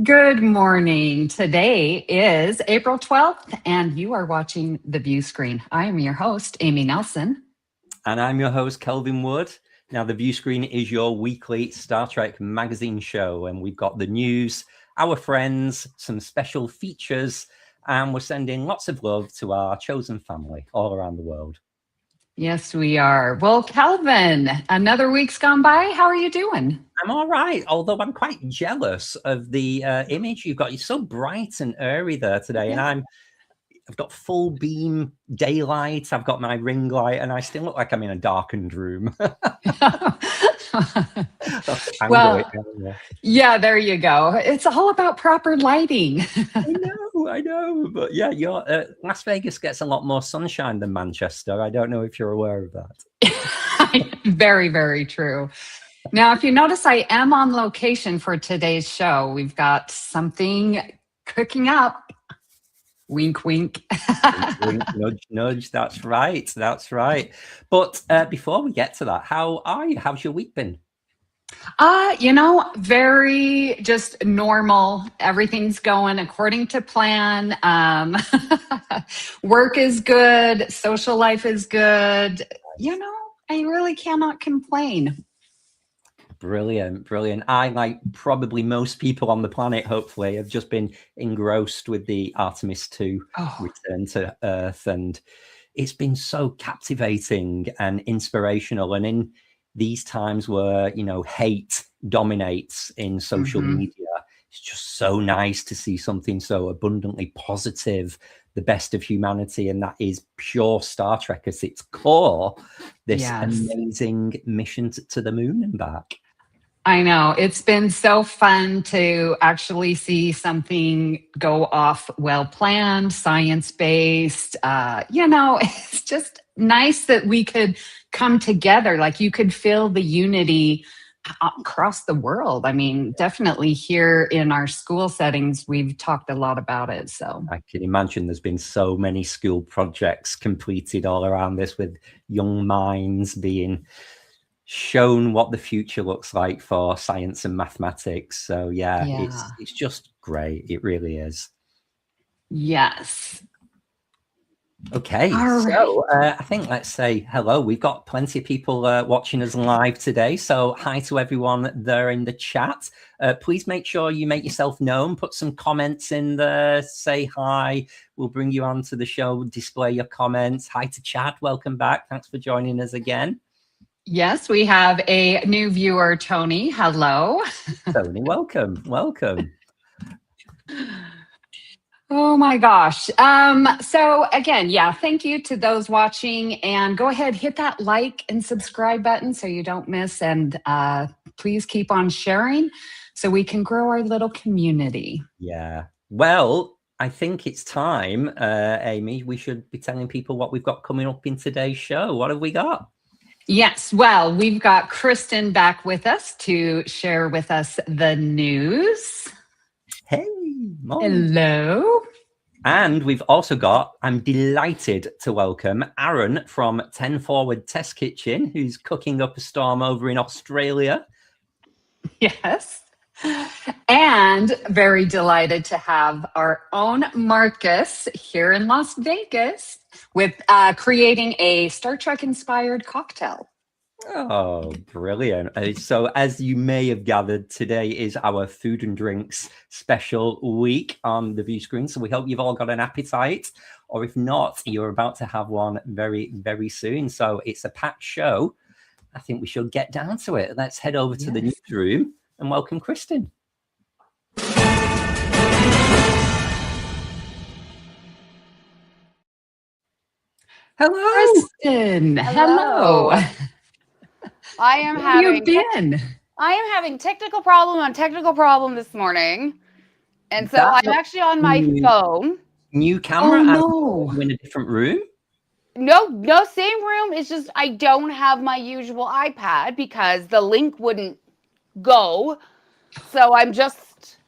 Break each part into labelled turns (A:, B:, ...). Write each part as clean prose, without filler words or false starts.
A: Good morning. Today is April 12th, and you are watching the Viewscreen. I am your host, Amy Nelson.
B: And I'm your host, Kelvin Wood. Now, the Viewscreen is your weekly Star Trek magazine show, and we've got the news, our friends, some special features, and we're sending lots of love to our chosen family all around the world.
A: Yes, we are. Well, Kelvin, another week's gone by. How are you doing?
B: I'm all right, although I'm quite jealous of the image you've got. You're so bright and airy there today, and I've got full beam daylight. I've got my ring light, and I still look like I'm in a darkened room.
A: Well, yeah, there you go. It's all about proper lighting.
B: I know. But yeah, Las Vegas gets a lot more sunshine than Manchester. I don't know if you're aware of that.
A: Very, very true. Now, if you notice, I am on location for today's show. We've got something cooking up. Wink, wink.
B: Wink, nudge, nudge. That's right. That's right. But before we get to that, how are you? How's your week been?
A: Very just normal. Everything's going according to plan. Work is good. Social life is good. I really cannot complain.
B: Brilliant, brilliant. I, like probably most people on the planet, hopefully, have just been engrossed with the Artemis 2 return to Earth. And it's been so captivating and inspirational. And in these times where, hate dominates in social media, it's just so nice to see something so abundantly positive, the best of humanity. And that is pure Star Trek at its core, this amazing mission to the moon and back.
A: I know. It's been so fun to actually see something go off well-planned, science-based. It's just nice that we could come together. Like, you could feel the unity across the world. I mean, definitely here in our school settings, we've talked a lot about it. So
B: I can imagine there's been so many school projects completed all around this, with young minds being shown what the future looks like for science and mathematics. So it's just great. It really is.
A: Yes.
B: Okay, so I think let's say hello. We've got plenty of people watching us live today. So hi to everyone there in the chat. Please make sure you make yourself known. Put some comments in there. Say hi. We'll bring you on to the show. Display your comments. Hi to Chad. Welcome back. Thanks for joining us again.
A: Yes, we have a new viewer, Tony. Hello.
B: Tony, welcome. Welcome.
A: Oh my gosh. So again, thank you to those watching, and go ahead, hit that like and subscribe button so you don't miss, and please keep on sharing so we can grow our little community.
B: Yeah. Well, I think it's time, Amy, we should be telling people what we've got coming up in today's show. What have we got?
A: Yes, well, we've got Kristin back with us to share with us the news.
B: Hey, Mom.
A: Hello.
B: And we've also got, I'm delighted to welcome Aaron from 10 Forward Test Kitchen, who's cooking up a storm over in Australia.
A: Yes. And very delighted to have our own Marcus here in Las Vegas with creating a Star Trek inspired cocktail.
B: Oh, brilliant. So as you may have gathered, today is our food and drinks special week on the Viewscreen. So we hope you've all got an appetite, or if not, you're about to have one very, very soon. So it's a packed show. I think we should get down to it. Let's head over to the newsroom and welcome Kristin.
A: Hello, Kristin. Hello.
C: I am having technical problem on technical problem this morning, and so I'm actually on my phone.
B: New camera?
A: Oh, no.
B: In a different room?
C: No, same room. It's just I don't have my usual iPad because the link wouldn't go. So I'm just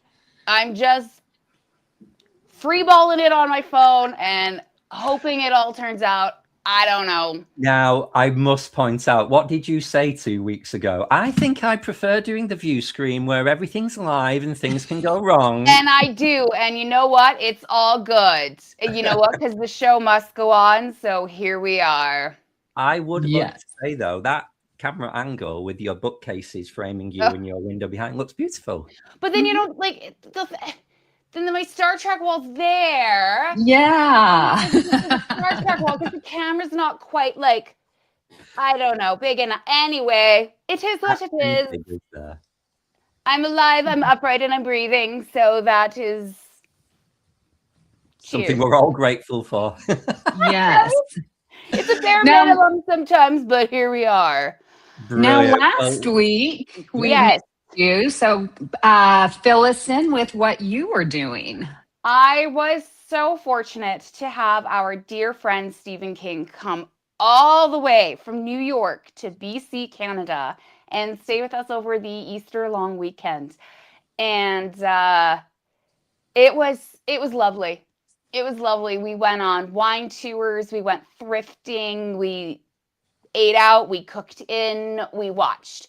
C: freeballing it on my phone and hoping it all turns out. I don't know.
B: Now, I must point out, what did you say 2 weeks ago? I think I prefer doing the view screen where everything's live and things can go wrong.
C: And I do. And you know what? It's all good. You know what? Because the show must go on. So here we are.
B: I would like to say, though, that camera angle with your bookcases framing you and your window behind looks beautiful.
C: But then, you know, like, then my Star Trek wall's there.
A: Yeah.
C: Star Trek wall, because the camera's not quite like, I don't know, big enough. Anyway, it is what it is. I'm alive, I'm upright, and I'm breathing. So that is
B: something we're all grateful for.
A: Yes.
C: It's a bare minimum sometimes, but here we are.
B: Brilliant.
A: Now, last week, we missed you. So fill us in with what you were doing.
C: I was so fortunate to have our dear friend Stephen King come all the way from New York to BC, Canada, and stay with us over the Easter long weekend. And it was lovely. It was lovely. We went on wine tours, we went thrifting, we ate out, we cooked in, we watched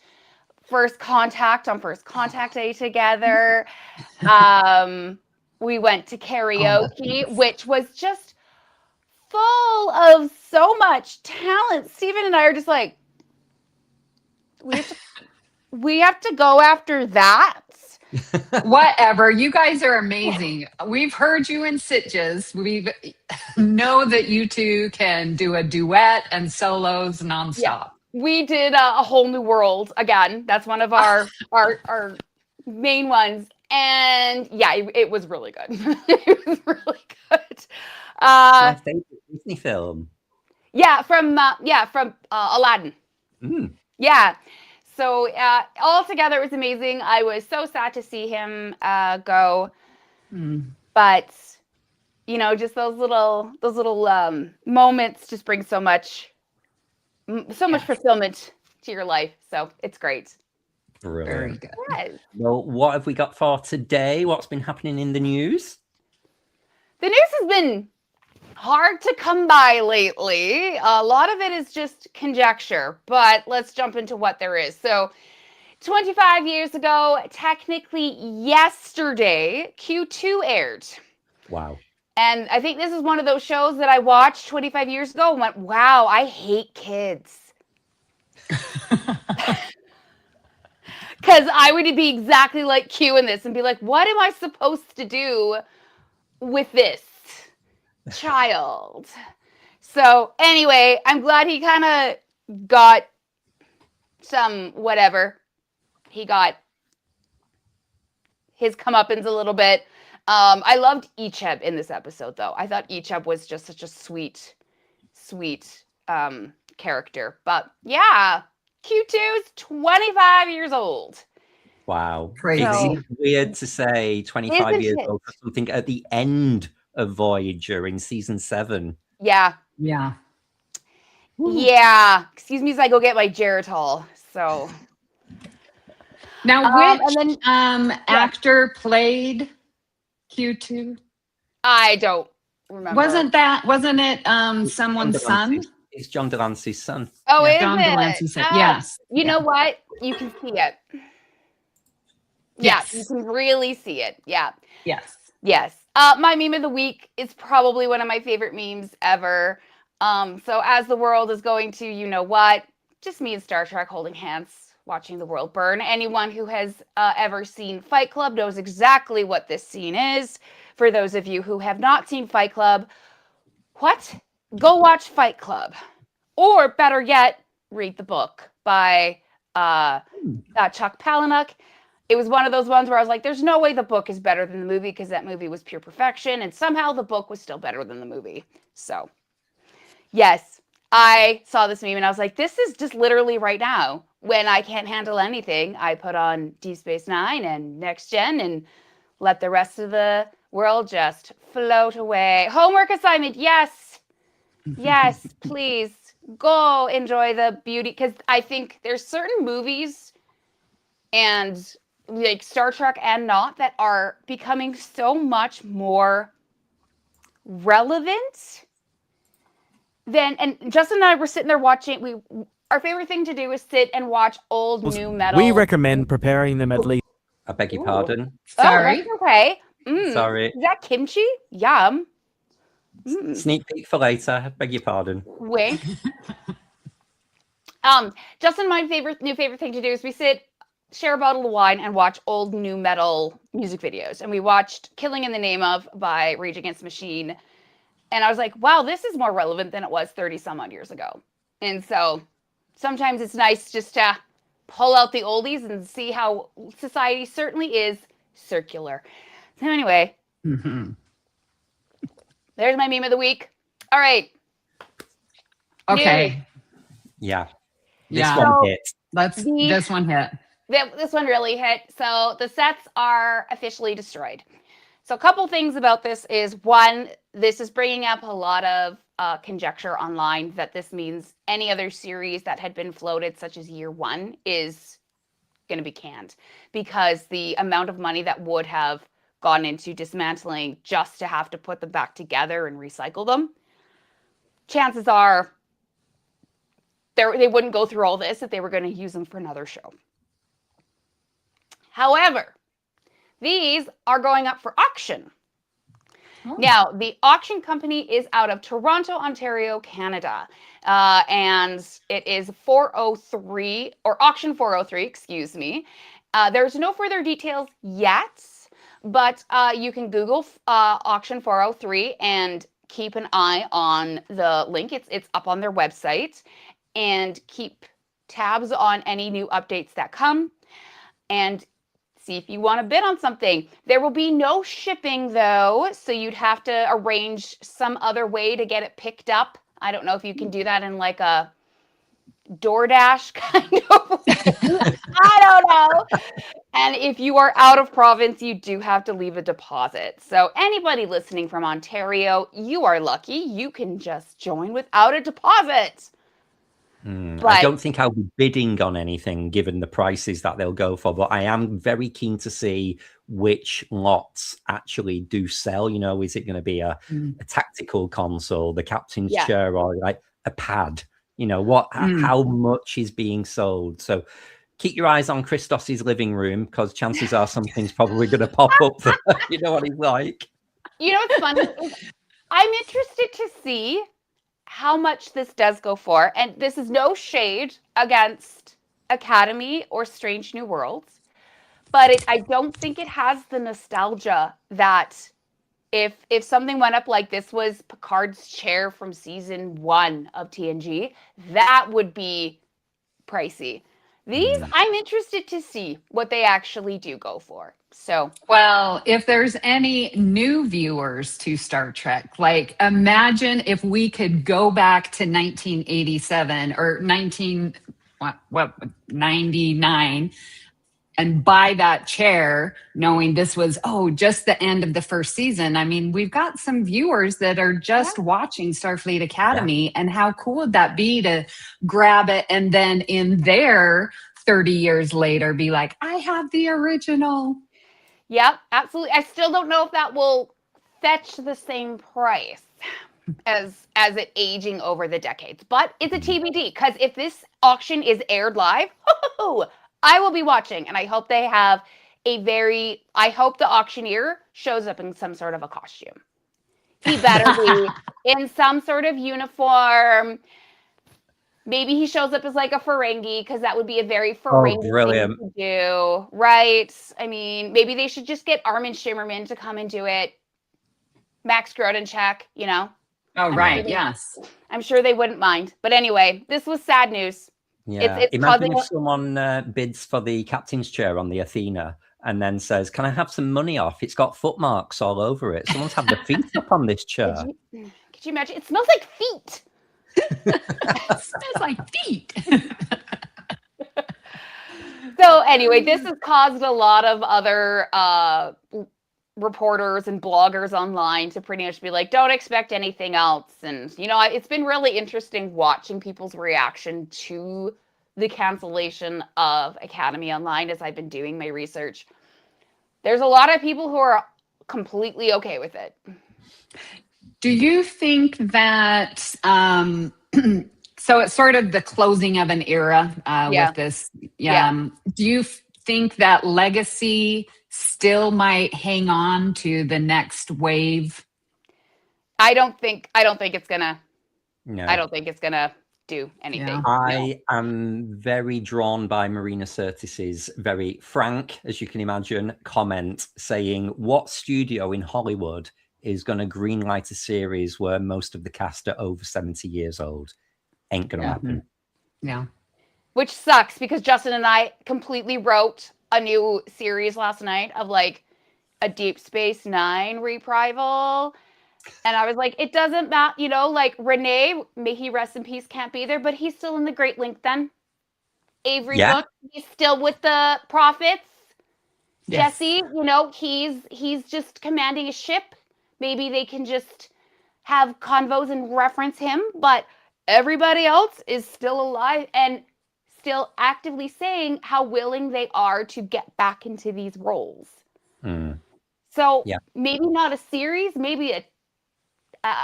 C: First Contact on First Contact Day together. We went to karaoke, which was just full of so much talent. Stephen and I are just like, we have to go after that.
A: Whatever. You guys are amazing. We've heard you in sitges. We know that you two can do a duet and solos nonstop.
C: Yeah. We did a Whole New World again. That's one of our main ones. And yeah, it was really good. It was really good.
B: My favorite Disney film.
C: Yeah, from Aladdin. Yeah. So all together, it was amazing. I was so sad to see him go, but you know, just those little moments just bring so much fulfillment to your life. So it's great.
B: Brilliant.
A: Very good.
C: Yes.
B: Well, what have we got for today? What's been happening in the news?
C: The news has been hard to come by lately. A lot of it is just conjecture, but let's jump into what there is. So 25 years ago, technically yesterday, Q2 aired.
B: Wow.
C: And I think this is one of those shows that I watched 25 years ago and went, wow, I hate kids. Because I would be exactly like Q in this and be like, what am I supposed to do with this child? So anyway, I'm glad he kind of got some whatever. He got his comeuppance a little bit. I loved Icheb in this episode, though. I thought Icheb was just such a sweet character. But yeah, Q2's 25 years old.
B: Wow.
A: Crazy.
B: It seems weird to say 25 years old for something at the end of Voyager in season 7.
C: Yeah.
A: Yeah.
C: Yeah. Excuse me as I go get my Geritol. So
A: now, which actor played Q2?
C: I don't remember.
A: Wasn't it someone's son?
B: It's John Delancey's son.
C: Oh,
A: yeah,
C: is
A: John
C: it?
A: Delancey's son. Yes.
C: You know what? You can see it.
A: Yes.
C: Yeah, you can really see it. Yeah.
A: Yes.
C: Yes. My meme of the week is probably one of my favorite memes ever. So as the world is going to, you know what, just me and Star Trek holding hands, watching the world burn. Anyone who has ever seen Fight Club knows exactly what this scene is. For those of you who have not seen Fight Club, go watch Fight Club. Or better yet, read the book by Chuck Palahniuk. It was one of those ones where I was like, there's no way the book is better than the movie because that movie was pure perfection. And somehow the book was still better than the movie. So, yes, I saw this meme and I was like, this is just literally right now. When I can't handle anything, I put on Deep Space Nine and Next Gen and let the rest of the world just float away. Homework assignment, yes. Yes, please. Go enjoy the beauty. Because I think there's certain movies and like Star Trek and not that are becoming so much more relevant then, and Justin and I were sitting there watching. Our favorite thing to do is sit and watch old new metal.
D: We recommend preparing them at least.
B: I beg your pardon.
A: Sorry.
C: Oh, that's okay.
B: Sorry.
C: Is that kimchi? Yum.
B: Sneak peek for later. I beg your pardon.
C: Wink. Justin, my new favorite thing to do is we sit, share a bottle of wine, and watch old new metal music videos. And we watched "Killing in the Name of" by Rage Against the Machine. And I was like, wow, this is more relevant than it was 30 some odd years ago. And so sometimes it's nice just to pull out the oldies and see how society certainly is circular. So anyway, there's my meme of the week. All right.
A: Okay.
C: News.
B: Yeah. This
A: Yeah.
B: one hit.
A: This one hit.
C: This one really hit. So the sets are officially destroyed. So a couple things about this is, one, this is bringing up a lot of conjecture online that this means any other series that had been floated, such as Year One, is going to be canned, because the amount of money that would have gone into dismantling just to have to put them back together and recycle them, chances are they wouldn't go through all this if they were going to use them for another show. However, these are going up for auction. Oh. Now, the auction company is out of Toronto, Ontario, Canada. And it is 403, or auction 403, excuse me. There's no further details yet, but you can Google auction 403 and keep an eye on the link. It's up on their website, and keep tabs on any new updates that come. And see if you want to bid on something. There will be no shipping, though, so you'd have to arrange some other way to get it picked up. I don't know if you can do that in like a DoorDash kind of way. I don't know. And if you are out of province, you do have to leave a deposit. So anybody listening from Ontario, you are lucky. You can just join without a deposit.
B: I don't think I'll be bidding on anything given the prices that they'll go for, but I am very keen to see which lots actually do sell. You know, is it going to be a tactical console, the captain's chair, or like a pad? You know, how much is being sold? So keep your eyes on Christos's living room, because chances are something's probably going to pop up there. You know what he's like.
C: You know what's funny? I'm interested to see how much this does go for. And this is no shade against Academy or Strange New Worlds, but I don't think it has the nostalgia that if something went up like this was Picard's chair from season 1 of TNG, that would be pricey. These, I'm interested to see what they actually do go for. So,
A: well, if there's any new viewers to Star Trek, like imagine if we could go back to 1987 or 99 and buy that chair, knowing this was, just the end of the first season. I mean, we've got some viewers that are just watching Starfleet Academy, and how cool would that be to grab it and then in there 30 years later be like, I have the original.
C: Yep, absolutely. I still don't know if that will fetch the same price as it aging over the decades, but it's a TBD, because if this auction is aired live, I will be watching, and I hope they have I hope the auctioneer shows up in some sort of a costume. He better be in some sort of uniform. Maybe he shows up as like a Ferengi, because that would be a very Ferengi thing to do, right? I mean, maybe they should just get Armin Shimmerman to come and do it. Max Grodenchak, you know?
A: Oh, right, yes.
C: I'm sure they wouldn't mind. But anyway, this was sad news.
B: Yeah, imagine if someone bids for the captain's chair on the Athena and then says, can I have some money off? It's got footmarks all over it. Someone's had their feet up on this chair.
C: Could you imagine? It smells like feet.
A: It smells like feet.
C: So anyway, this has caused a lot of other reporters and bloggers online to pretty much be like, don't expect anything else. And, you know, it's been really interesting watching people's reaction to the cancellation of Academy Online as I've been doing my research. There's a lot of people who are completely okay with it.
A: Do you think that, so it's sort of the closing of an era with this. Do you think that legacy still might hang on to the next wave?
C: I don't think it's gonna.
B: No.
C: I don't think it's gonna do anything.
A: Yeah.
B: I am very drawn by Marina Sirtis's very frank, as you can imagine, comment saying, what studio in Hollywood is going to greenlight a series where most of the cast are over 70 years old? Ain't going to happen.
A: Yeah.
C: Which sucks, because Justin and I completely wrote a new series last night of like a Deep Space Nine reprival. And I was like, it doesn't matter, you know, like Renee, may he rest in peace, can't be there, but he's still in the Great Link then. Avery Book, he's still with the Prophets.
A: Yes.
C: Jesse, you know, he's just commanding a ship. Maybe they can just have convos and reference him, but everybody else is still alive and still actively saying how willing they are to get back into these roles. So maybe not a series, maybe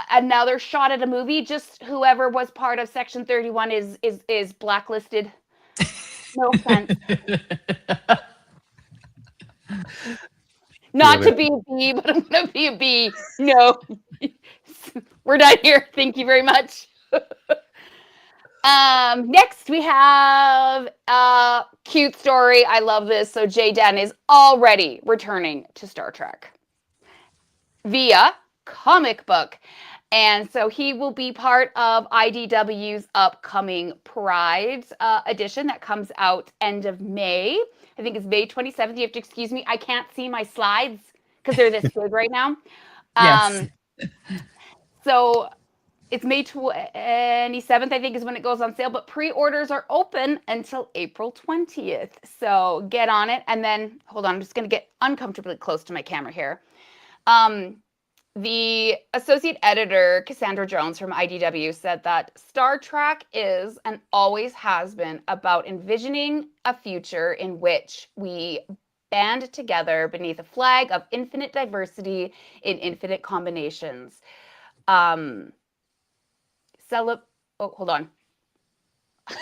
C: another shot at a movie. Just whoever was part of Section 31 is blacklisted. No offense. Not to be a B, but I'm gonna be a B. No. We're done here. Thank you very much. Next we have a cute story. I love this. So Jaden is already returning to Star Trek via comic book. And so he will be part of IDW's upcoming Pride edition that comes out end of May. I think it's May 27th. You have to excuse me. I can't see my slides because they're this big right now.
A: Yes.
C: So it's May 27th, I think, is when it goes on sale. But pre-orders are open until April 20th. So get on it. And then, hold on, I'm just going to get uncomfortably close to my camera here. The associate editor, Cassandra Jones from IDW, said that Star Trek is and always has been about envisioning a future in which we band together beneath a flag of infinite diversity in infinite combinations. Oh, hold on.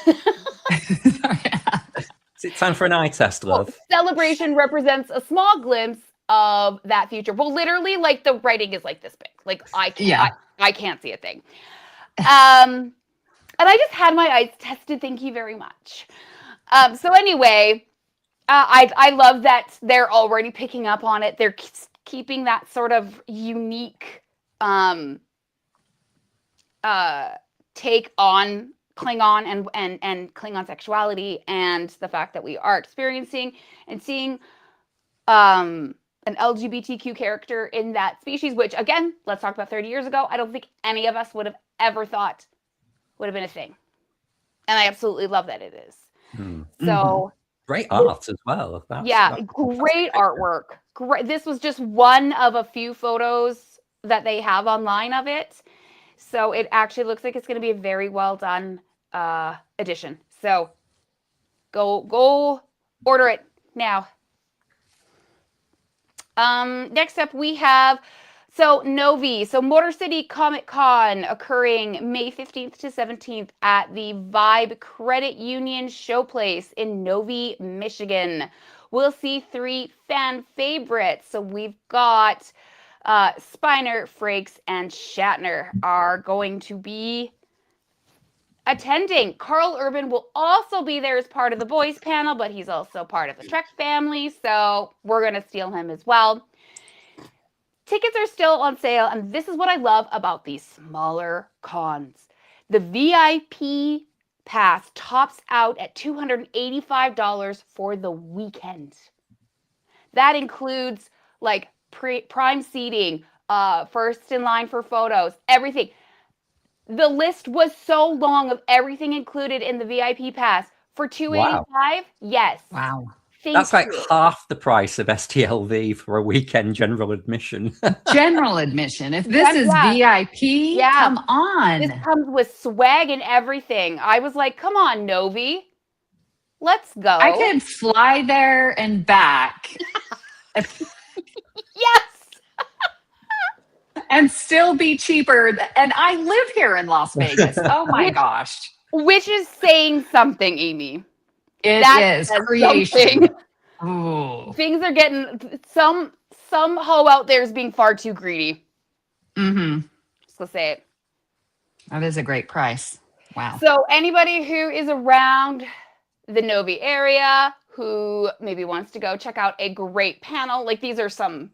B: Is it time for an eye test, love?
C: Celebration represents a small glimpse of that future. Well, literally, like the writing is like this big. Like I can't see a thing. And I just had my eyes tested. Thank you very much. So anyway, I love that they're already picking up on it. They're keeping that sort of unique take on Klingon and Klingon sexuality and the fact that we are experiencing and seeing an LGBTQ character in that species, which again, let's talk about 30 years ago. I don't think any of us would have ever thought would have been a thing. And I absolutely love that it is. So
B: great art as well.
C: That's great artwork. Great. This was just one of a few photos that they have online of it. So it actually looks like it's going to be a very well done edition. So go order it now. Next up we have Novi. So Motor City Comic Con occurring May 15th to 17th at the Vibe Credit Union Showplace in Novi, Michigan. We'll see 3 fan favorites. So we've got Spiner, Frakes, and Shatner are going to be attending. Carl Urban will also be there as part of the boys panel, but he's also part of the Trek family, so we're going to steal him as well. Tickets are still on sale, and this is what I love about these smaller cons. The VIP pass tops out at $285 for the weekend. That includes like prime seating, first in line for photos, everything. The list was so long of everything included in the VIP pass for $285. Wow. Yes.
A: Wow.
B: That's like half the price of STLV for a weekend general admission.
A: General admission. If this is VIP, come on.
C: This comes with swag and everything. I was like, come on, Novi. Let's go.
A: I could fly there and back.
C: Yes.
A: and still be cheaper. And I live here in Las Vegas. Oh my gosh.
C: Which is saying something, Amy.
A: It is creation. Ooh.
C: Things are getting some hoe out there is being far too greedy.
A: Mm-hmm.
C: Just gonna say it.
A: That is a great price. Wow.
C: So anybody who is around the Novi area who maybe wants to go check out a great panel, like these are some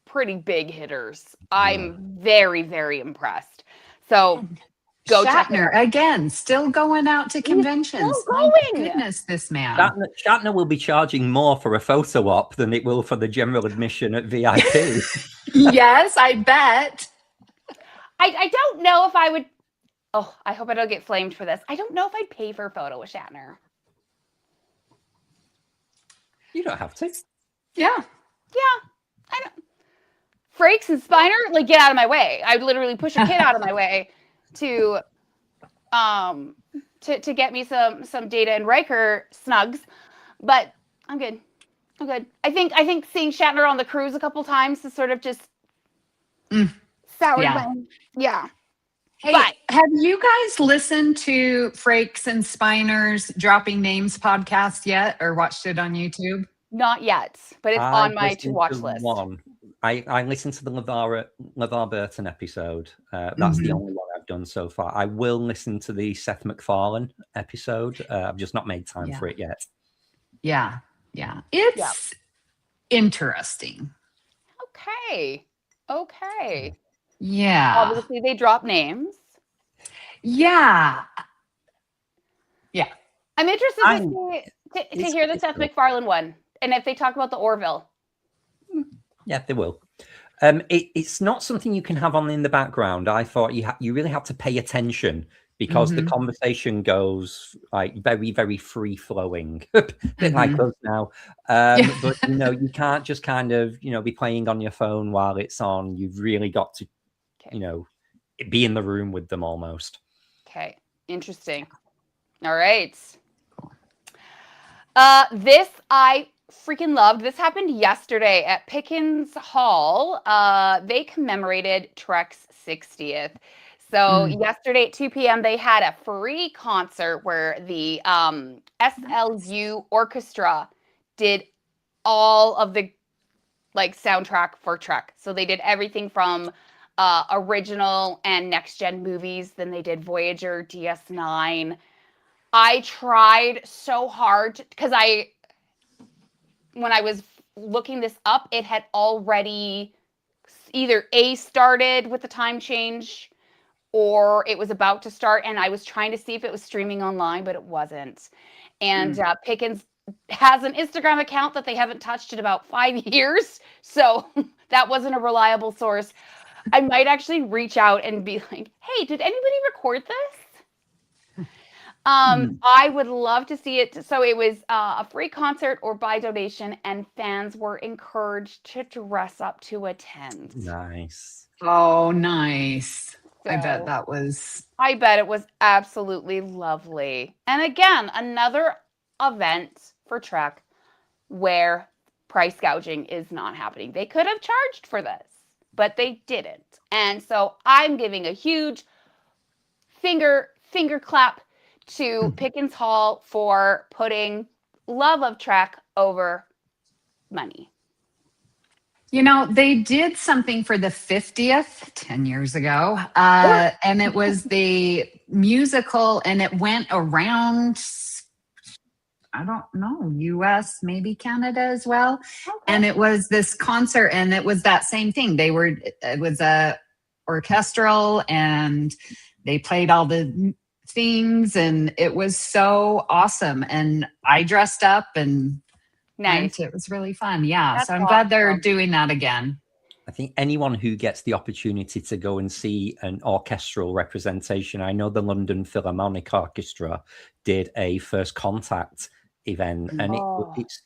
C: pretty big hitters. I'm very, very impressed. So go check it out.
A: Shatner again, still going out to conventions.
C: Still going.
A: My goodness, this man.
B: Shatner will be charging more for a photo op than it will for the general admission at VIP.
A: Yes, I bet.
C: I don't know if I would. Oh, I hope I don't get flamed for this. I don't know if I'd pay for a photo with Shatner.
B: You don't have to.
A: Yeah.
C: I don't. Frakes and Spiner, like, get out of my way. I'd literally push a kid out of my way to get me some Data and Riker snugs, but I'm good. I think seeing Shatner on the cruise a couple times has sort of just soured my. Yeah.
A: Hey, have you guys listened to Frakes and Spiner's Dropping Names podcast yet, or watched it on YouTube?
C: Not yet, but it's on my to-watch list.
B: I listened to the LeVar Burton episode. That's the only one I've done so far. I will listen to the Seth MacFarlane episode. I've just not made time for it yet.
A: Yeah. It's interesting.
C: Okay.
A: Yeah.
C: Obviously, they drop names.
A: Yeah.
C: I'm interested to hear the Seth MacFarlane one, and if they talk about the Orville.
B: Yeah, they will. It's not something you can have on in the background. I thought you really have to pay attention because the conversation goes like very, very free flowing, a bit like us now. But you can't just kind of be playing on your phone while it's on. You've really got to be in the room with them almost.
C: Okay, interesting. All right. This I freaking loved. This happened yesterday at Pickens Hall. They commemorated Trek's 60th. So yesterday at 2 p.m. they had a free concert where the SLU Orchestra did all of the soundtrack for Trek. So they did everything from original and next gen movies. Then they did Voyager, DS9. I tried so hard because when I was looking this up, it had already either started with the time change or it was about to start. And I was trying to see if it was streaming online, but it wasn't. And Pickens has an Instagram account that they haven't touched in about 5 years. So that wasn't a reliable source. I might actually reach out and be like, hey, did anybody record this? I would love to see it. So it was a free concert or by donation, and fans were encouraged to dress up to attend.
B: Nice.
A: Oh, nice.
C: So,
A: I bet it was
C: absolutely lovely. And again, another event for Trek where price gouging is not happening. They could have charged for this, but they didn't. And so I'm giving a huge finger clap to Pickens Hall for putting love of Trek over money.
A: They did something for the 50th 10 years ago, and it was the musical, and it went around, I don't know, US, maybe Canada as well. Okay. And it was this concert, and it was that same thing. It was a orchestral, and they played all the things, and it was so awesome. And I dressed up and
C: nice.
A: It was really fun. Yeah.
C: That's
A: so I'm glad they're doing that again.
B: I think anyone who gets the opportunity to go and see an orchestral representation, I know the London Philharmonic Orchestra did a First Contact event, and it's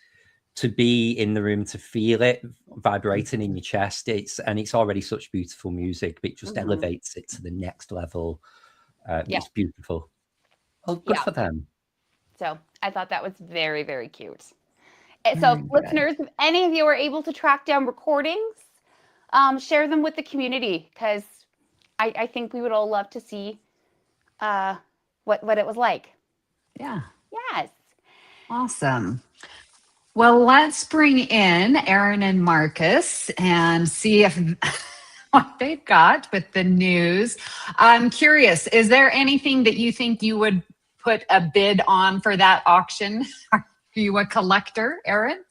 B: to be in the room, to feel it vibrating in your chest. It's already such beautiful music, but it just elevates it to the next level. It's beautiful. Oh, good for them.
C: So I thought that was very, very cute. So listeners, if any of you are able to track down recordings share them with the community, because I think we would all love to see what it was like.
A: Yeah.
C: Yes.
A: Awesome. Well, let's bring in Aaron and Marcus and see if what they've got with the news. I'm curious, is there anything that you think you would put a bid on for that auction? Are you a collector, Aaron?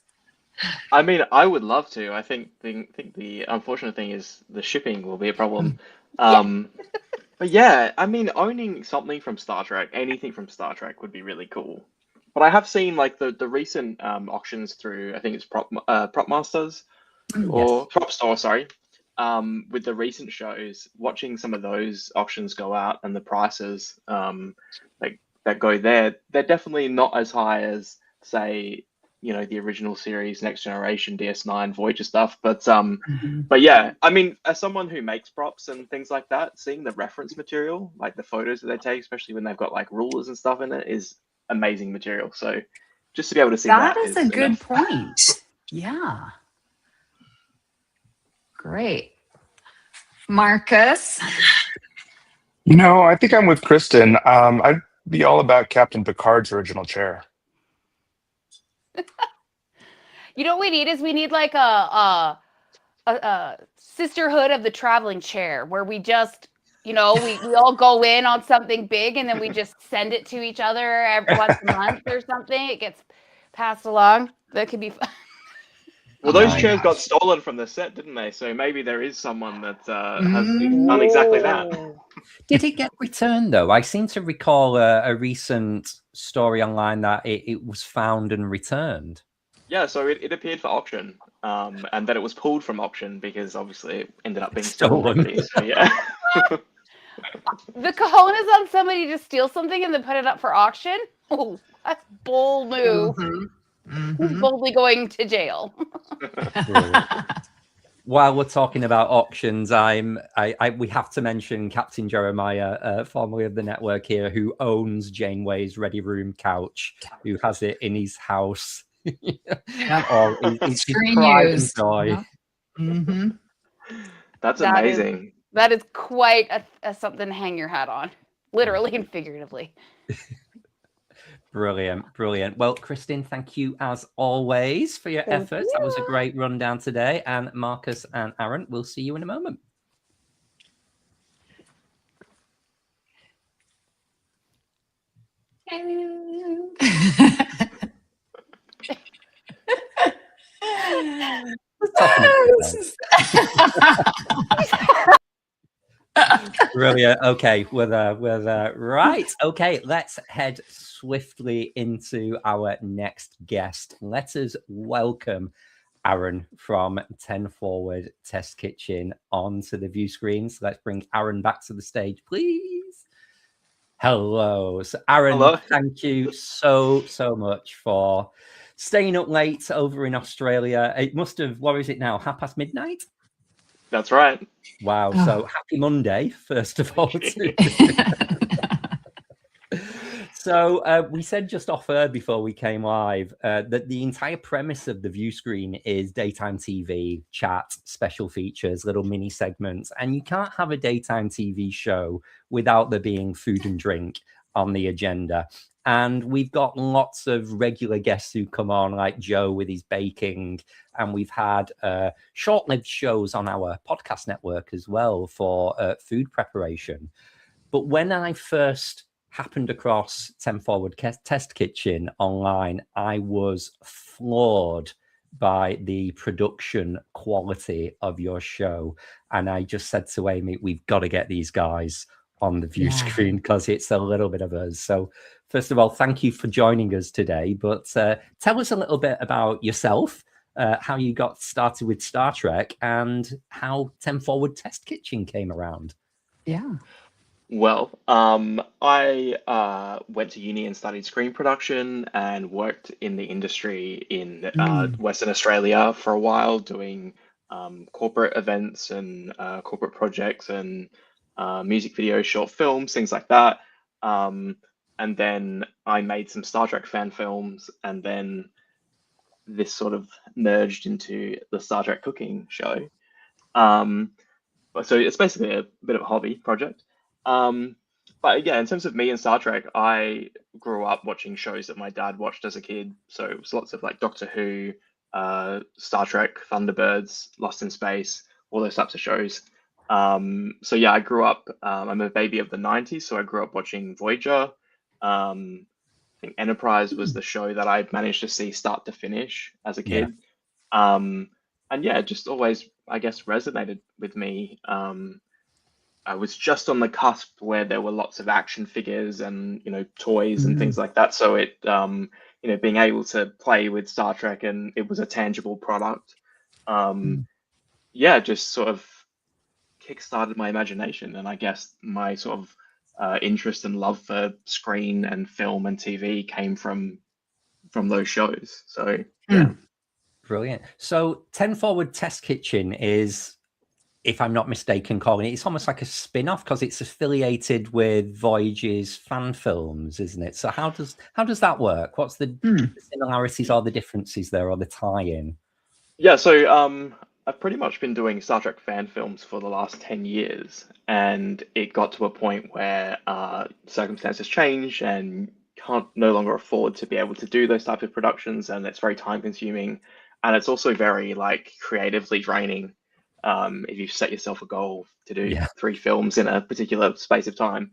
E: I mean, I would love to. I think the unfortunate thing is the shipping will be a problem. But yeah, I mean, owning something from Star Trek, anything from Star Trek would be really cool. But I have seen like the recent auctions through, I think it's Prop Masters or Prop Store, sorry. With the recent shows, watching some of those auctions go out and the prices that go there, they're definitely not as high as, say, the original series, Next Generation, DS9, Voyager stuff. But but yeah, I mean, as someone who makes props and things like that, seeing the reference material, like the photos that they take, especially when they've got like rulers and stuff in it, is amazing material. So just to be able to see that
A: is a good
E: enough.
A: point. Yeah. Great. Marcus?
F: I think I'm with Kristin. I'd be all about Captain Picard's original chair.
C: You know what we need is like a sisterhood of the traveling chair, where we just, we all go in on something big and then we just send it to each other once a month or something. It gets passed along. That could be fun.
E: Well, those chairs got stolen from the set, didn't they? So maybe there is someone that has done exactly that.
B: Did it get returned, though? I seem to recall a recent story online that it was found and returned.
E: Yeah, so it appeared for auction, and then it was pulled from auction because obviously it ended up being stolen. So, yeah.
C: The cojones on somebody to steal something and then put it up for auction? Oh, that's a bold move. Who's boldly going to jail?
B: While we're talking about auctions, we have to mention Captain Jeremiah, formerly of the network here, who owns Janeway's Ready Room couch, who has it in his house. It's his pride and joy.
E: That's amazing.
C: That is quite a something to hang your hat on, literally and figuratively.
B: Brilliant. Well, Kristin, thank you as always for your efforts. That was a great rundown today. And Marcus and Aaron, we'll see you in a moment. Brilliant. Okay, we're there. Right. Okay, let's head swiftly into our next guest. Let us welcome Aaron from 10 Forward Test Kitchen onto the view screen. So let's bring Aaron back to the stage, please. Hello. So Aaron,
E: hello.
B: Thank you so much for staying up late over in Australia. It must have, what is it now, midnight?
E: That's right.
B: Wow. So happy Monday, first of all. So we said just off air before we came live that the entire premise of the view screen is daytime TV, chat, special features, little mini segments. And you can't have a daytime TV show without there being food and drink on the agenda. And we've got lots of regular guests who come on, like Joe with his baking. And we've had short-lived shows on our podcast network as well for food preparation. But when I first happened across 10 Forward Test Kitchen online, I was floored by the production quality of your show. And I just said to Amy, we've got to get these guys on the view screen because it's a little bit of us. So first of all, thank you for joining us today. But tell us a little bit about yourself, how you got started with Star Trek, and how 10 Forward Test Kitchen came around.
A: Yeah.
E: Well, I went to uni and studied screen production and worked in the industry in Western Australia for a while, doing corporate events and corporate projects and music videos, short films, things like that. And then I made some Star Trek fan films, and then this sort of merged into the Star Trek cooking show. So it's basically a bit of a hobby project. But yeah, in terms of me and Star Trek, I grew up watching shows that my dad watched as a kid. So it was lots of like Doctor Who, Star Trek, Thunderbirds, Lost in Space, all those types of shows. So yeah, I grew up. I'm a baby of the '90s, so I grew up watching Voyager. I think Enterprise was the show that I managed to see start to finish as a
B: Yeah.
E: kid. And yeah, it just always, I guess, resonated with me. I was just on the cusp where there were lots of action figures and toys and things like that. So it being able to play with Star Trek, and it was a tangible product. Yeah, just sort of kickstarted my imagination, and I guess my sort of interest and love for screen and film and TV came from those shows. So yeah.
B: Brilliant. So 10 Forward Test Kitchen is, if I'm not mistaken, calling it, it's almost like a spin-off because it's affiliated with Voyage's fan films, isn't it? So how does that work? What's the similarities or the differences there, or the tie-in?
E: Yeah, so I've pretty much been doing Star Trek fan films for the last 10 years, and it got to a point where circumstances changed and can't no longer afford to be able to do those types of productions, and it's very time consuming, and it's also very like creatively draining if you set yourself a goal to do 3 films in a particular space of time.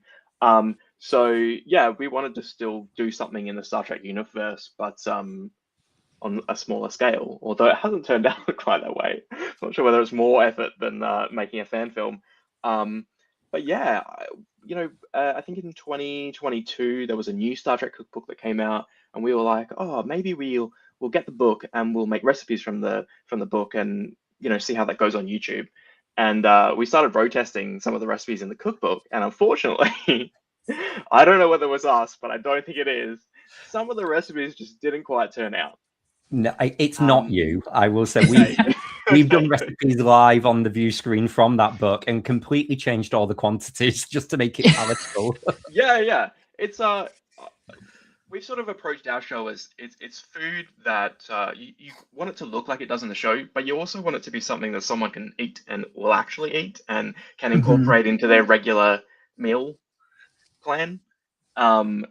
E: So yeah, we wanted to still do something in the Star Trek universe, but on a smaller scale, although it hasn't turned out quite that way. I'm not sure whether it's more effort than making a fan film. But yeah, I think in 2022 there was a new Star Trek cookbook that came out, and we were like, oh, maybe we'll get the book and we'll make recipes from the book, and see how that goes on YouTube. And we started road testing some of the recipes in the cookbook, and unfortunately, I don't know whether it was us, but I don't think it is. Some of the recipes just didn't quite turn out.
B: No, it's not you. I will say we've done recipes live on the view screen from that book and completely changed all the quantities just to make it palatable.
E: Yeah. It's we've sort of approached our show as it's food that you want it to look like it does in the show, but you also want it to be something that someone can eat and will actually eat and can incorporate into their regular meal plan.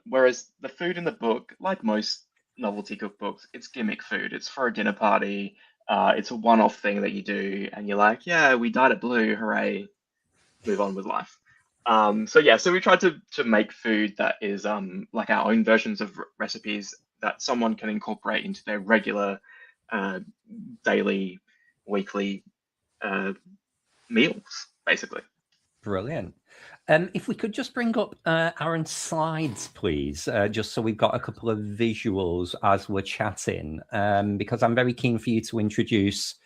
E: Whereas the food in the book, like most novelty cookbooks, it's gimmick food. It's for a dinner party. It's a one-off thing that you do, and you're like, yeah, we dyed it blue, hooray, move on with life. So we tried to make food that is like our own versions of recipes that someone can incorporate into their regular daily, weekly meals, basically.
B: Brilliant. If we could just bring up Aaron's slides, please, just so we've got a couple of visuals as we're chatting, because I'm very keen for you to introduce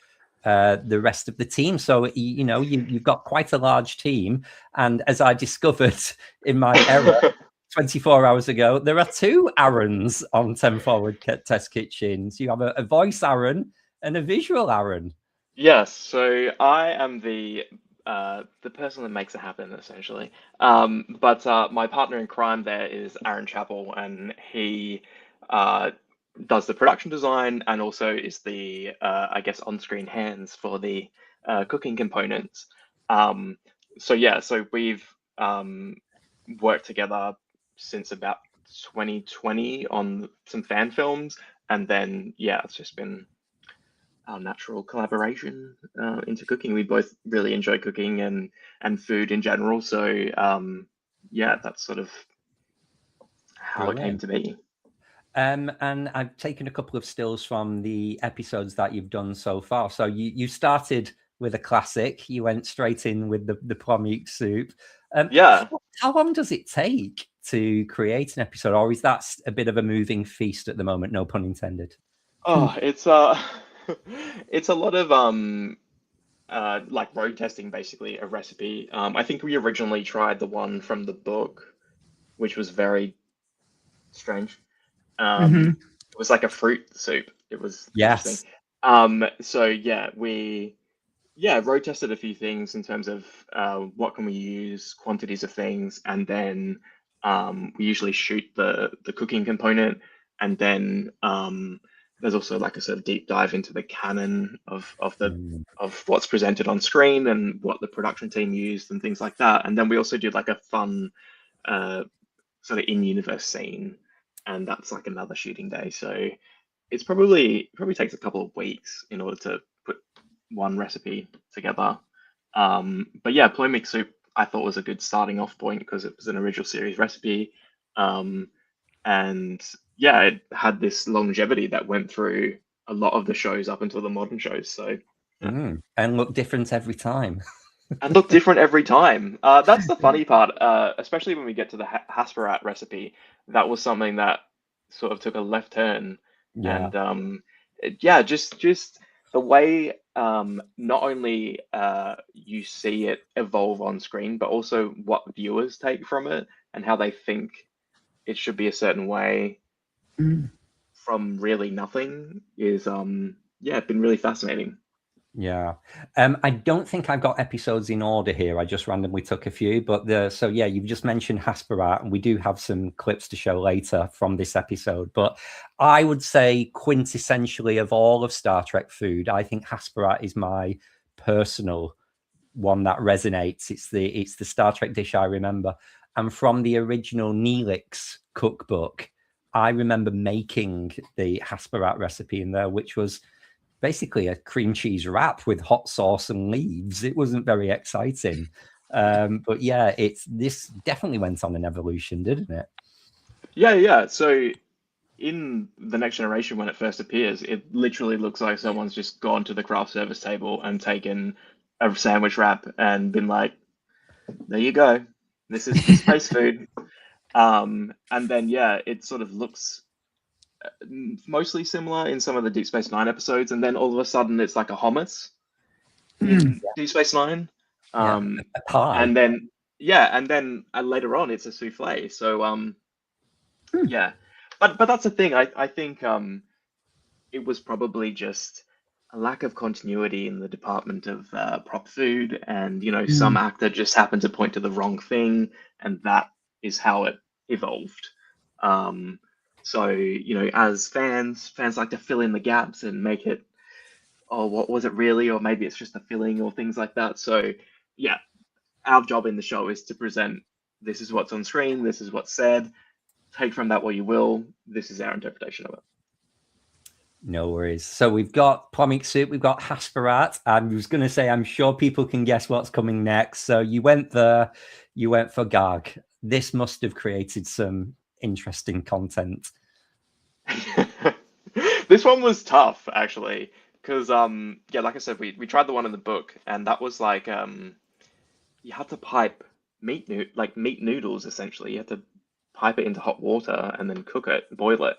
B: the rest of the team. So, you've got quite a large team. And as I discovered in my error 24 hours ago, there are 2 Aarons on 10 Forward Test Kitchens. You have a voice Aaron and a visual Aaron.
E: Yes, so I am the person that makes it happen, essentially. But my partner in crime there is Aaron Chappell, and he does the production design and also is the, I guess, on-screen hands for the cooking components. So we've worked together since about 2020 on some fan films, and then it's just been our natural collaboration into cooking. We both really enjoy cooking and food in general. So that's sort of how it came to be.
B: And I've taken a couple of stills from the episodes that you've done so far. So you started with a classic. You went straight in with the pomice soup. How long does it take to create an episode, or is that a bit of a moving feast at the moment? No pun intended.
E: Oh, it's it's a lot of like road testing, basically, a recipe. I think we originally tried the one from the book, which was very strange. It was like a fruit soup. It was interesting. We road tested a few things in terms of what can we use, quantities of things, and then we usually shoot the cooking component, and then there's also like a sort of deep dive into the canon of what's presented on screen and what the production team used and things like that. And then we also do like a fun sort of in-universe scene, and that's like another shooting day. So it's probably takes a couple of weeks in order to put one recipe together. But yeah, polemic soup I thought was a good starting off point because it was an original series recipe. And yeah, it had this longevity that went through a lot of the shows up until the modern shows. So
B: and look different every time.
E: And look different every time. That's the funny part, especially when we get to the Hasperat recipe. That was something that sort of took a left turn.
B: Yeah.
E: And just the way not only you see it evolve on screen, but also what viewers take from it and how they think it should be a certain way from really nothing is been really fascinating.
B: Yeah. I don't think I've got episodes in order here. I just randomly took a few, but you've just mentioned Hasperat, and we do have some clips to show later from this episode. But I would say quintessentially of all of Star Trek food, I think Hasperat is my personal one that resonates. It's the Star Trek dish I remember. And from the original Neelix cookbook, I remember making the Hasperat recipe in there, which was basically a cream cheese wrap with hot sauce and leaves. It wasn't very exciting. But yeah, this definitely went on an evolution, didn't it?
E: Yeah. So in The Next Generation, when it first appears, it literally looks like someone's just gone to the craft service table and taken a sandwich wrap and been like, there you go. This is the space food. And then, it sort of looks mostly similar in some of the Deep Space Nine episodes. And then all of a sudden it's like a hummus in Deep Space Nine.
B: A pie.
E: And then, later on it's a souffle. So, But that's the thing. I think it was probably just a lack of continuity in the department of prop food, and some actor just happened to point to the wrong thing, and that is how it evolved. So as fans like to fill in the gaps and make it, oh, what was it really, or maybe it's just a filling or things like that. So yeah, our job in the show is to present, this is what's on screen, this is what's said. Take from that what you will. This is our interpretation of it.
B: No worries. So we've got polemic soup, we've got Hasperat. I was going to say, I'm sure people can guess what's coming next. So you went there, you went for Garg. This must have created some interesting content.
E: This one was tough, actually, because like I said, we tried the one in the book, and that was like you had to pipe meat noodles, essentially. You had to pipe it into hot water and then cook it, boil it,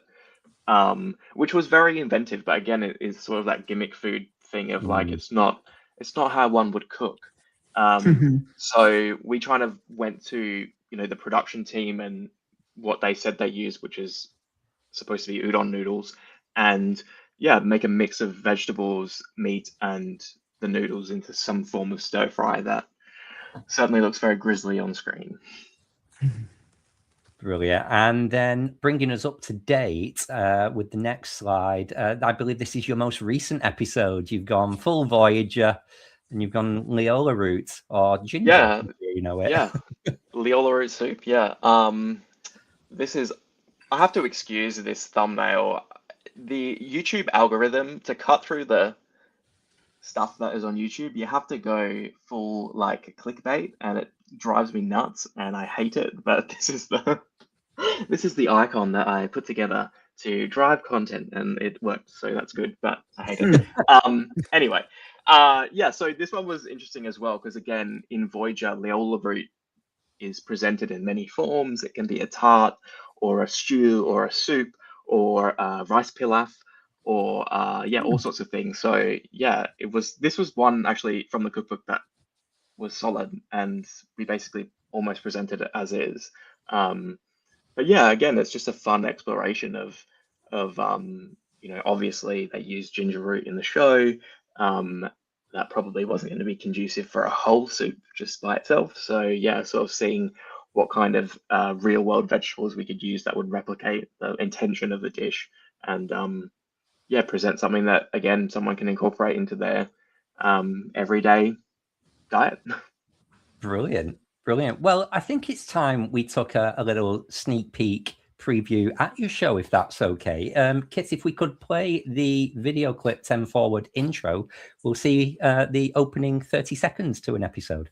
E: which was very inventive. But again, it is sort of that gimmick food thing of like, it's not how one would cook. So we kind of went to the production team and what they said they used, which is supposed to be udon noodles, and make a mix of vegetables, meat, and the noodles into some form of stir fry that certainly looks very grisly on screen.
B: Brilliant. And then bringing us up to date with the next slide, I believe this is your most recent episode. You've gone full Voyager and you've gone Leola route or ginger.
E: Yeah,
B: it.
E: Yeah, Leola root soup. Yeah. This is, I have to excuse this thumbnail. The YouTube algorithm, to cut through the stuff that is on YouTube, you have to go full like clickbait, and it drives me nuts, and I hate it. But this is the icon that I put together to drive content, and it worked, so that's good. But I hate it. Anyway, so this one was interesting as well because again, in Voyager, Leola root is presented in many forms. It can be a tart, or a stew, or a soup, or rice pilaf, or all sorts of things. So this was one actually from the cookbook that was solid, and we basically almost presented it as is. But again, it's just a fun exploration of obviously they used ginger root in the show. That probably wasn't going to be conducive for a whole soup just by itself. So sort of seeing what kind of real world vegetables we could use that would replicate the intention of the dish. And yeah, present something that again someone can incorporate into their everyday diet.
B: Brilliant, brilliant. Well, I think it's time we took a little sneak peek preview at your show, if that's okay. Kit, if we could play the video clip 10 Forward intro, we'll see the opening 30 seconds to an episode.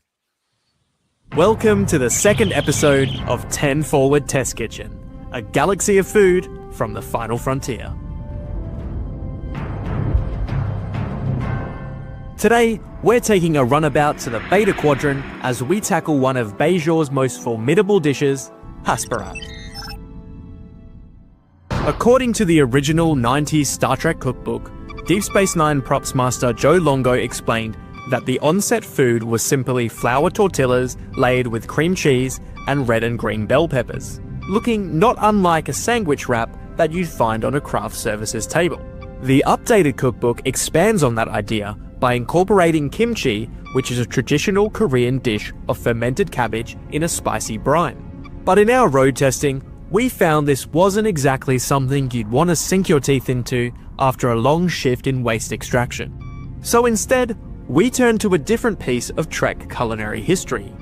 D: Welcome to the second episode of 10 Forward Test Kitchen, a galaxy of food from the final frontier. Today, we're taking a runabout to the Beta Quadrant as we tackle one of Bajor's most formidable dishes, Hasperat. According to the original 90s Star Trek cookbook, Deep Space Nine props master Joe Longo explained that the on-set food was simply flour tortillas layered with cream cheese and red and green bell peppers, looking not unlike a sandwich wrap that you'd find on a craft services table. The updated cookbook expands on that idea by incorporating kimchi, which is a traditional Korean dish of fermented cabbage in a spicy brine. But in our road testing, we found this wasn't exactly something you'd want to sink your teeth into after a long shift in waste extraction. So instead, we turned to a different piece of Trek culinary history,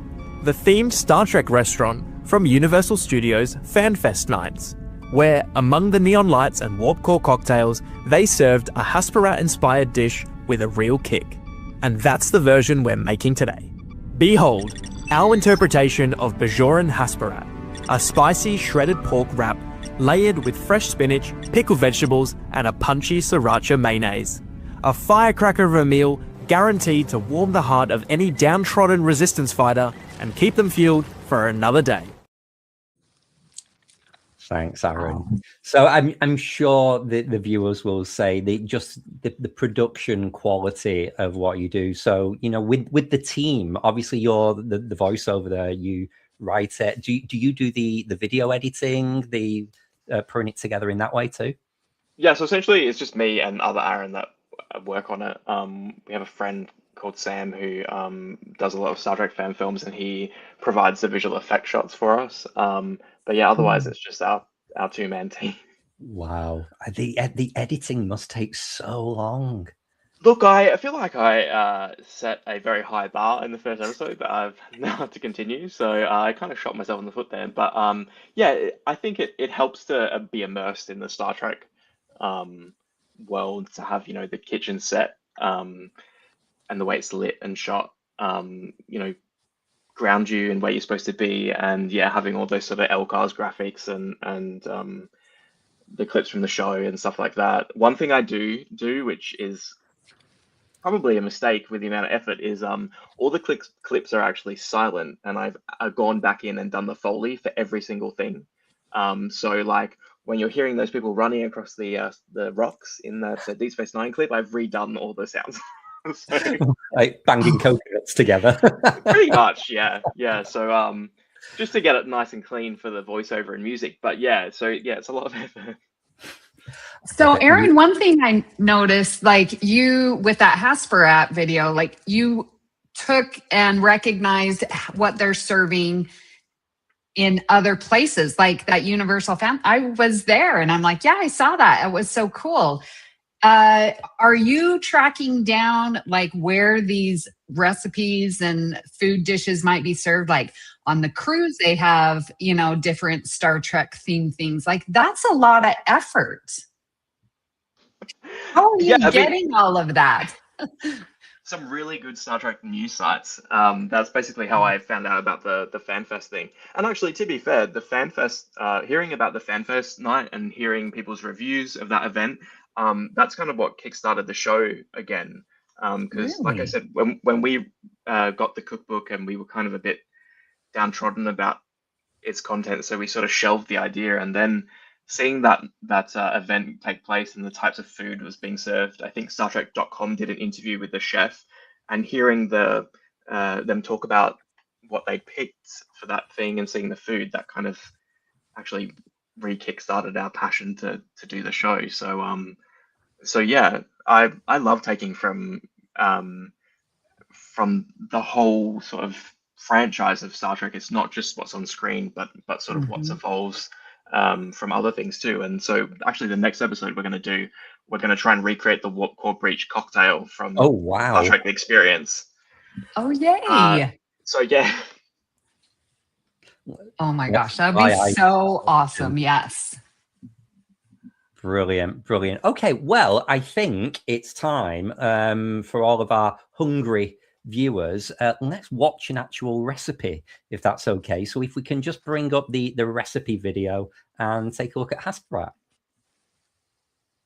D: the themed Star Trek restaurant from Universal Studios FanFest nights, where, among the neon lights and warp core cocktails, they served a Hasperat-inspired dish with a real kick. And that's the version we're making today. Behold, our interpretation of Bajoran Hasperat, a spicy shredded pork wrap layered with fresh spinach, pickled vegetables, and a punchy sriracha mayonnaise. A firecracker of a meal guaranteed to warm the heart of any downtrodden resistance fighter and keep them fueled for another day.
B: Thanks, Aaron. So I'm sure the viewers will say the production quality of what you do. So, you know, with the team, obviously you're the voiceover there, you write it. Do you do the video editing, the putting it together in that way too?
E: Yeah, so essentially it's just me and other Aaron that work on it. We have a friend called Sam who does a lot of Star Trek fan films, and he provides the visual effect shots for us. But yeah, otherwise it's just our two-man team.
B: Wow, the editing must take so long.
E: Look, I feel like I set a very high bar in the first episode that I've now to continue, so I kind of shot myself in the foot there. But yeah, I think it helps to be immersed in the Star Trek world, to have, you know, the kitchen set and the way it's lit and shot, you know, ground you in where you're supposed to be, and yeah, having all those sort of LCARS graphics and the clips from the show and stuff like that. One thing I do, which is probably a mistake with the amount of effort, is all the clips are actually silent, and I've gone back in and done the Foley for every single thing. So like when you're hearing those people running across the rocks in that Deep Space Nine clip, I've redone all the sounds. So,
B: like banging coconuts together.
E: pretty much, yeah. So just to get it nice and clean for the voiceover and music. But yeah, so yeah, it's a lot of effort.
A: So Aaron, one thing I noticed, like you with that Hasperat video, like you took and recognized what they're serving in other places, like that Universal Fan. I was there and I'm like, yeah, I saw that. It was so cool. Are you tracking down like where these recipes and food dishes might be served? Like on the cruise, they have, you know, different Star Trek themed things. Like that's a lot of effort. How are you getting all of that?
E: Some really good Star Trek news sites. That's basically how I found out about the FanFest thing. And actually, to be fair, the FanFest, hearing about the FanFest night and hearing people's reviews of that event, that's kind of what kickstarted the show again. Because, like I said, when we got the cookbook and we were kind of a bit downtrodden about its content, so we sort of shelved the idea. And then seeing that event take place and the types of food was being served, I think StarTrek.com did an interview with the chef, and hearing them talk about what they picked for that thing and seeing the food, that kind of actually re-kickstarted our passion to do the show. So yeah, I love taking from the whole sort of franchise of Star Trek. It's not just what's on screen, but sort of what's evolved from other things too. And so actually the next episode we're going to try and recreate the Warp Core Breach cocktail from
B: Oh, wow.
E: Star Trek The Experience.
A: Oh, yay.
E: So yeah.
A: Oh my gosh, that would be so awesome. Yes.
B: Brilliant. Okay, well, I think it's time for all of our hungry viewers. Let's watch an actual recipe, if that's okay. So if we can just bring up the recipe video and take a look at Hasperat.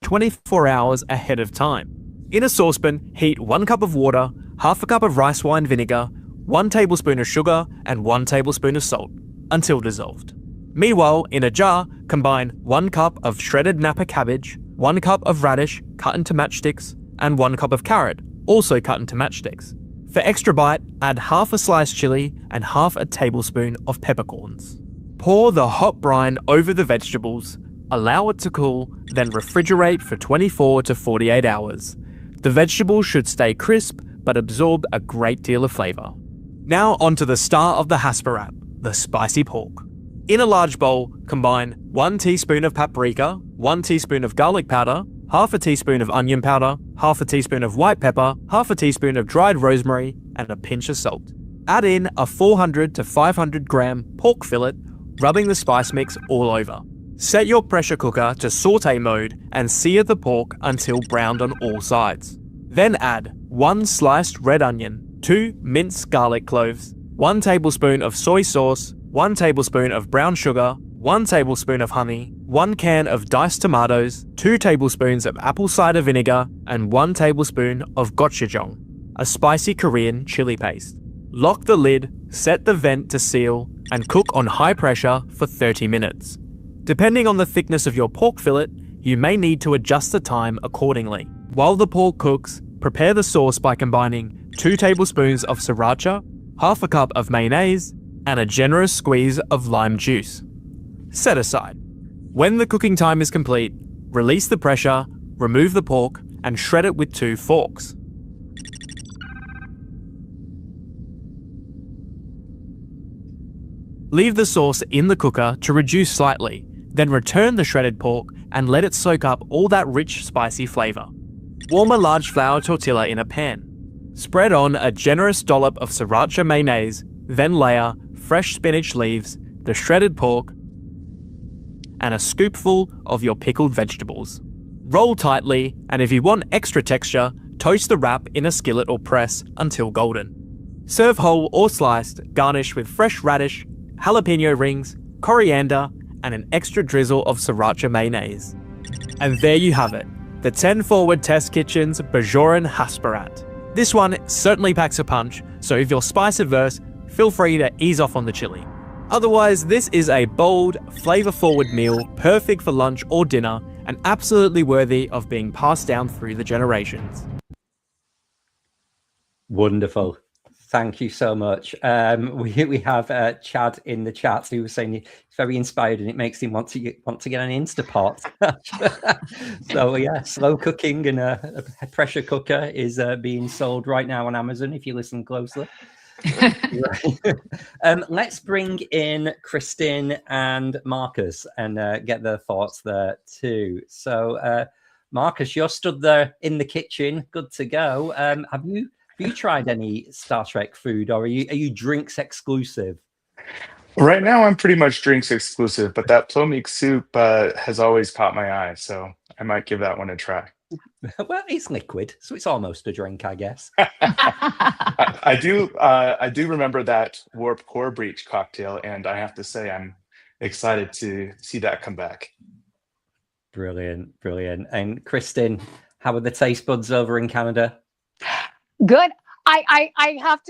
D: 24 hours ahead of time. In a saucepan, heat 1 cup of water, half a cup of rice wine vinegar, 1 tablespoon of sugar, and 1 tablespoon of salt, until dissolved. Meanwhile, in a jar, combine 1 cup of shredded Napa cabbage, 1 cup of radish cut into matchsticks, and 1 cup of carrot, also cut into matchsticks. For extra bite, add half a sliced chili and half a tablespoon of peppercorns. Pour the hot brine over the vegetables, allow it to cool, then refrigerate for 24 to 48 hours. The vegetables should stay crisp, but absorb a great deal of flavour. Now onto the star of the Hasperat, the spicy pork. In a large bowl, combine 1 teaspoon of paprika, 1 teaspoon of garlic powder, half a teaspoon of onion powder, half a teaspoon of white pepper, half a teaspoon of dried rosemary, and a pinch of salt. Add in a 400 to 500 gram pork fillet, rubbing the spice mix all over. Set your pressure cooker to saute mode and sear the pork until browned on all sides. Then add 1 sliced red onion, 2 minced garlic cloves, 1 tablespoon of soy sauce, 1 tablespoon of brown sugar, 1 tablespoon of honey, 1 can of diced tomatoes, 2 tablespoons of apple cider vinegar, and 1 tablespoon of gochujang, a spicy Korean chili paste. Lock the lid, set the vent to seal, and cook on high pressure for 30 minutes. Depending on the thickness of your pork fillet, you may need to adjust the time accordingly. While the pork cooks, prepare the sauce by combining 2 tablespoons of sriracha, half a cup of mayonnaise, and a generous squeeze of lime juice. Set aside. When the cooking time is complete, release the pressure, remove the pork, and shred it with 2 forks. Leave the sauce in the cooker to reduce slightly, then return the shredded pork and let it soak up all that rich, spicy flavour. Warm a large flour tortilla in a pan. Spread on a generous dollop of sriracha mayonnaise, then layer fresh spinach leaves, the shredded pork, and a scoopful of your pickled vegetables. Roll tightly, and if you want extra texture, toast the wrap in a skillet or press until golden. Serve whole or sliced, garnish with fresh radish, jalapeno rings, coriander, and an extra drizzle of sriracha mayonnaise. And there you have it, the 10 Forward Test Kitchen's Bajoran Hasperat. This one certainly packs a punch, so if you're spice averse, feel free to ease off on the chili. Otherwise, this is a bold, flavour-forward meal, perfect for lunch or dinner, and absolutely worthy of being passed down through the generations.
B: Wonderful. Thank you so much. We have Chad in the chat who was saying it's very inspired and it makes him want to get an Instapot. So yeah, slow cooking and a pressure cooker is being sold right now on Amazon if you listen closely. Let's bring in Kristin and Marcus and get their thoughts there too. So Marcus, you're stood there in the kitchen, good to go. Have you tried any Star Trek food, or are you drinks exclusive?
F: Right now, I'm pretty much drinks exclusive, but that plomeek soup has always caught my eye, so I might give that one a try.
B: Well, it's liquid, so it's almost a drink, I guess.
F: I do remember that Warp Core Breach cocktail, and I have to say I'm excited to see that come back.
B: Brilliant. And Kristin, how are the taste buds over in Canada?
C: Good. I have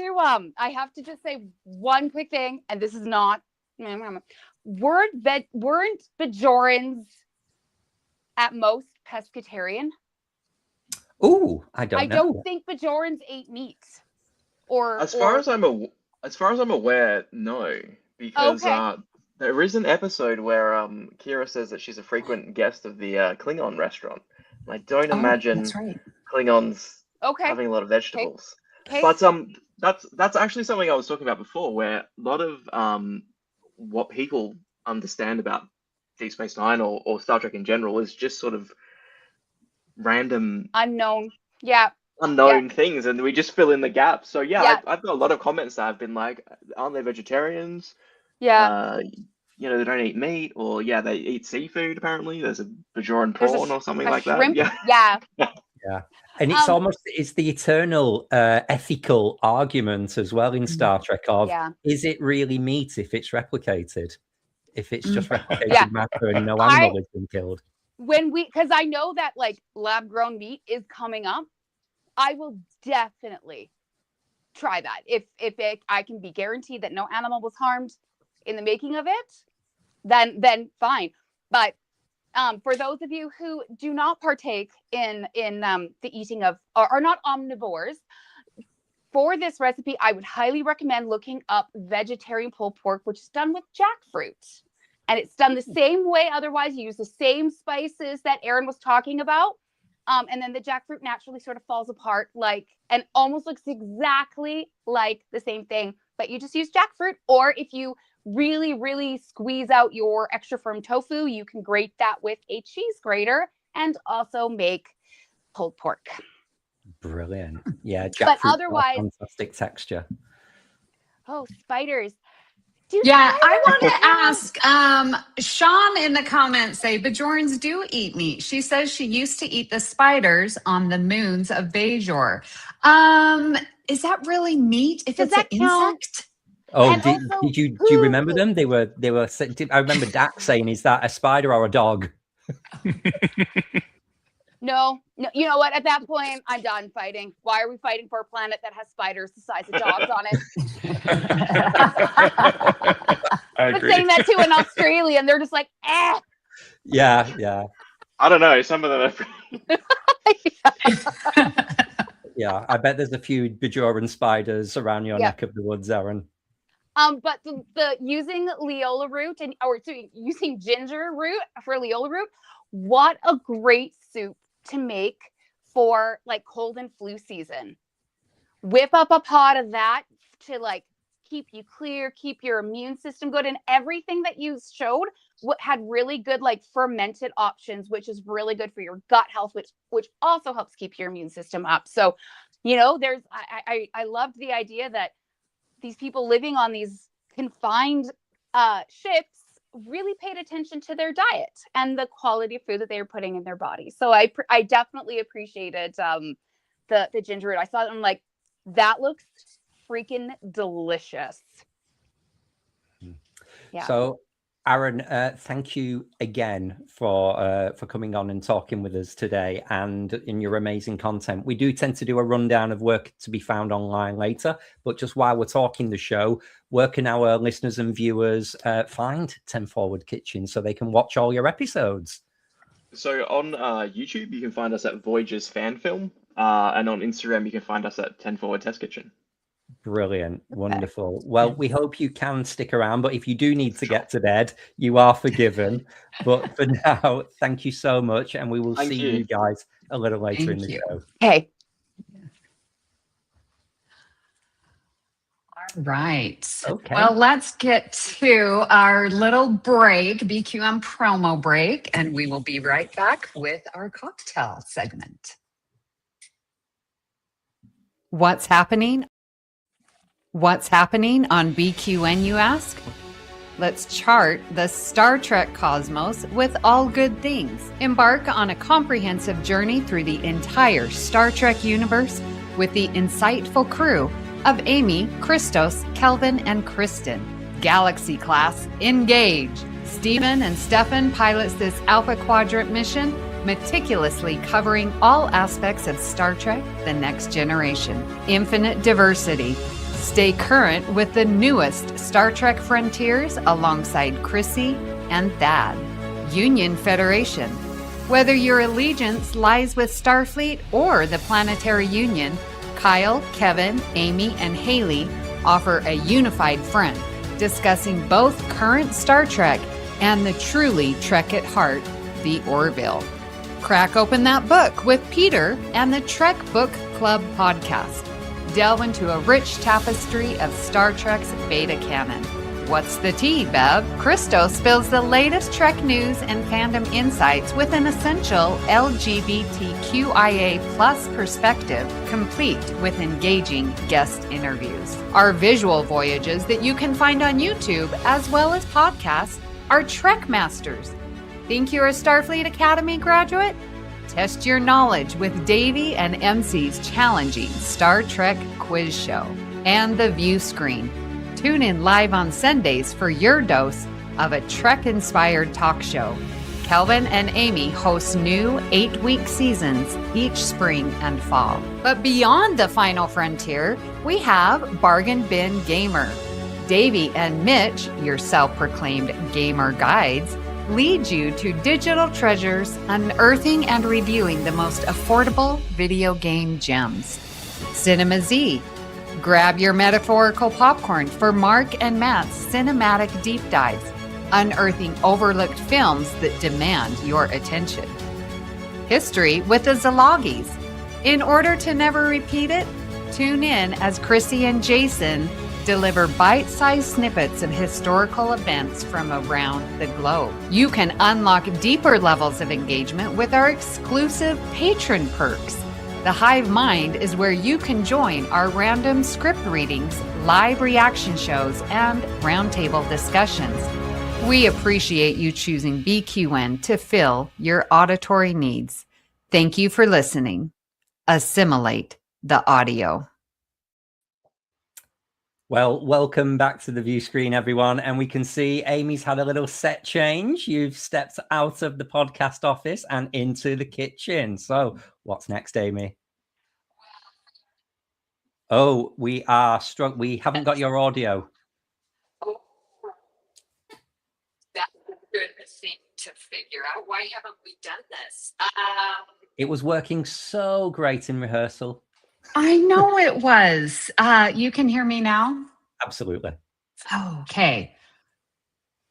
C: to just say one quick thing, and this is not weren't Bajorans at most pescatarian?
B: Oh, I don't know.
C: I don't think Bajorans ate meat.
E: As far as I'm aware, no, because there is an episode where Kira says that she's a frequent guest of the Klingon restaurant. I don't imagine Klingons having a lot of vegetables.
C: Okay.
E: But that's actually something I was talking about before, where a lot of what people understand about Deep Space Nine or Star Trek in general is just sort of random
C: unknown
E: things, and we just fill in the gaps. So I've got a lot of comments that have been like, aren't they vegetarians? They don't eat meat, or they eat seafood. Apparently there's a Bajoran prawn or something like
C: shrimp.
E: that.
B: And it's the eternal ethical argument as well in Star Trek of is it really meat if it's replicated, if it's just replicated matter and no animal has been killed?
C: Because I know that like lab grown meat is coming up, I will definitely try that. If I can be guaranteed that no animal was harmed in the making of it, then fine. But for those of you who do not partake in the eating of, or are not omnivores, for this recipe, I would highly recommend looking up vegetarian pulled pork, which is done with jackfruit. And it's done the same way. Otherwise, you use the same spices that Aaron was talking about. And then the jackfruit naturally sort of falls apart and almost looks exactly like the same thing, but you just use jackfruit. Or if you really, really squeeze out your extra firm tofu, you can grate that with a cheese grater and also make pulled pork.
B: Brilliant. Yeah,
C: but otherwise,
B: fantastic texture.
C: Oh, spiders.
A: I want to ask, Sean in the comments say Bajorans do eat meat. She says she used to eat the spiders on the moons of Bajor. Is that really meat if it's an insect?
B: Oh, do you remember them? They were. I remember Dax saying, "Is that a spider or a dog?"
C: No. You know what? At that point, I'm done fighting. Why are we fighting for a planet that has spiders the size of dogs on it?
F: I agree.
C: But saying that to an Australian, they're just like, eh.
B: Yeah.
E: I don't know. Some of them are.
B: Yeah, I bet there's a few Bajoran spiders around your neck of the woods, Aaron.
C: But the using Leola root using ginger root for Leola root, what a great soup to make for like cold and flu season. Whip up a pot of that to like keep you clear, keep your immune system good, and everything that you showed had really good like fermented options, which is really good for your gut health, which also helps keep your immune system up. So, there's I loved the idea that these people living on these confined ships really paid attention to their diet and the quality of food that they were putting in their body. So I definitely appreciated the ginger root. I saw it and I'm like, that looks freaking delicious. Yeah.
B: So Aaron, thank you again for coming on and talking with us today and in your amazing content. We do tend to do a rundown of work to be found online later, but just while we're talking the show, where can our listeners and viewers find 10 Forward Kitchen so they can watch all your episodes?
E: So on YouTube, you can find us at Voyager's Fan Film, and on Instagram, you can find us at 10 Forward Test Kitchen.
B: Brilliant. Wonderful. Well, we hope you can stick around, but if you do need to get to bed, you are forgiven. But for now, thank you so much. And we will see you guys a little later in the show.
C: Okay.
A: All right.
B: Okay.
A: Well, let's get to our little break, BQN promo break, and we will be right back with our cocktail segment. What's happening? What's happening on BQN, you ask? Let's chart the Star Trek cosmos with all good things. Embark on a comprehensive journey through the entire Star Trek universe with the insightful crew of Amy, Christos, Kelvin, and Kristin. Galaxy class, engage! Stephen and Stefan pilots this Alpha Quadrant mission, meticulously covering all aspects of Star Trek: The Next Generation. Infinite diversity. Stay current with the newest Star Trek frontiers alongside Chrissy and Thad. Union Federation. Whether your allegiance lies with Starfleet or the Planetary Union, Kyle, Kevin, Amy, and Haley offer a unified front, discussing both current Star Trek and the truly Trek at heart, the Orville. Crack open that book with Peter and the Trek Book Club podcast. Delve into a rich tapestry of Star Trek's beta canon. What's the Tea, Bev? Christo spills the latest Trek news and fandom insights with an essential LGBTQIA plus perspective, complete with engaging guest interviews. Our visual voyages that you can find on YouTube as well as podcasts are Trek Masters. Think you're a Starfleet Academy graduate? Test your knowledge with Davey and MC's challenging Star Trek quiz show and the Viewscreen. Tune in live on Sundays for your dose of a Trek-inspired talk show. Kelvin and Amy host new 8-week seasons each spring and fall. But beyond the final frontier, we have Bargain Bin Gamer. Davey and Mitch, your self-proclaimed gamer guides, lead you to digital treasures, unearthing and reviewing the most affordable video game gems. Cinema Z. Grab your metaphorical popcorn for Mark and Matt's cinematic deep dives, unearthing overlooked films that demand your attention. History with the Zalogis. In order to never repeat it, tune in as Chrissy and Jason deliver bite-sized snippets of historical events from around the globe. You can unlock deeper levels of engagement with our exclusive patron perks. The Hive Mind is where you can join our random script readings, live reaction shows, and roundtable discussions. We appreciate you choosing BQN to fill your auditory needs. Thank you for listening. Assimilate the audio.
B: Well, welcome back to the Viewscreen, everyone. And we can see Amy's had a little set change. You've stepped out of the podcast office and into the kitchen. So what's next, Amy? Oh, we are struck. We haven't got your audio.
A: Oh, that's a good thing to figure out. Why haven't we done this?
B: It was working so great in rehearsal.
A: I know it was. You can hear me now?
B: Absolutely.
A: Okay.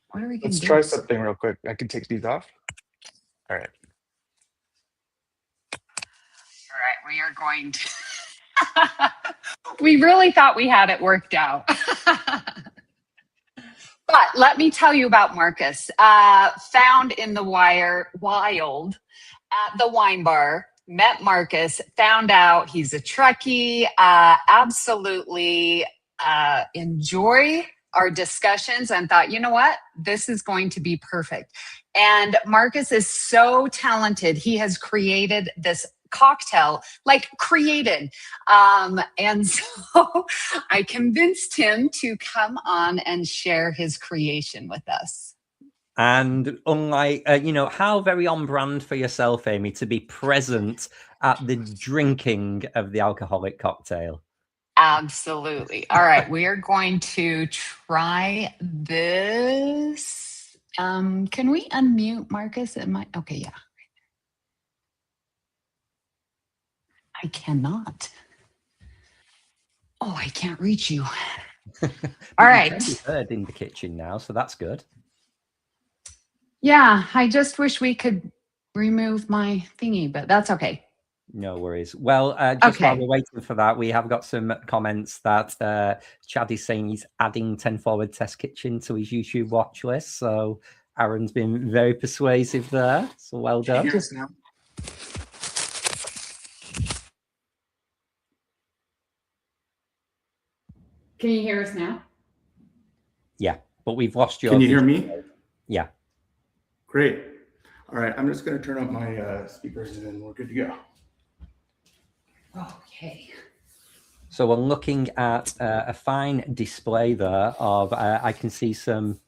A: What are we going to do?
F: Let's try something real quick. I can take these off. All right.
A: All right, we are going to... We really thought we had it worked out. But let me tell you about Marcus. Found in the wild at the wine bar. Met Marcus, found out he's a Trekkie, absolutely enjoy our discussions and thought, you know what, this is going to be perfect. And Marcus is so talented. He has created this cocktail, and so I convinced him to come on and share his creation with us.
B: And unlike, how very on brand for yourself, Amy, to be present at the drinking of the alcoholic cocktail.
A: Absolutely. All right, we are going to try this. Can we unmute Marcus? Okay, yeah. I cannot. Oh, I can't reach you. All right.
B: You heard in the kitchen now, so that's good.
A: Yeah, I just wish we could remove my thingy, but that's okay.
B: No worries. Well, while we're waiting for that, we have got some comments that Chad is saying he's adding 10 Forward Test Kitchen to his YouTube watch list. So Aaron's been very persuasive there. So well done.
A: Can you hear us now?
B: Yeah, but we've lost your...
G: Can you hear me?
B: Yeah.
G: Great. All right, I'm just going to turn up my speakers and then we're good to go.
A: Okay.
B: So we're looking at a fine display there of, I can see some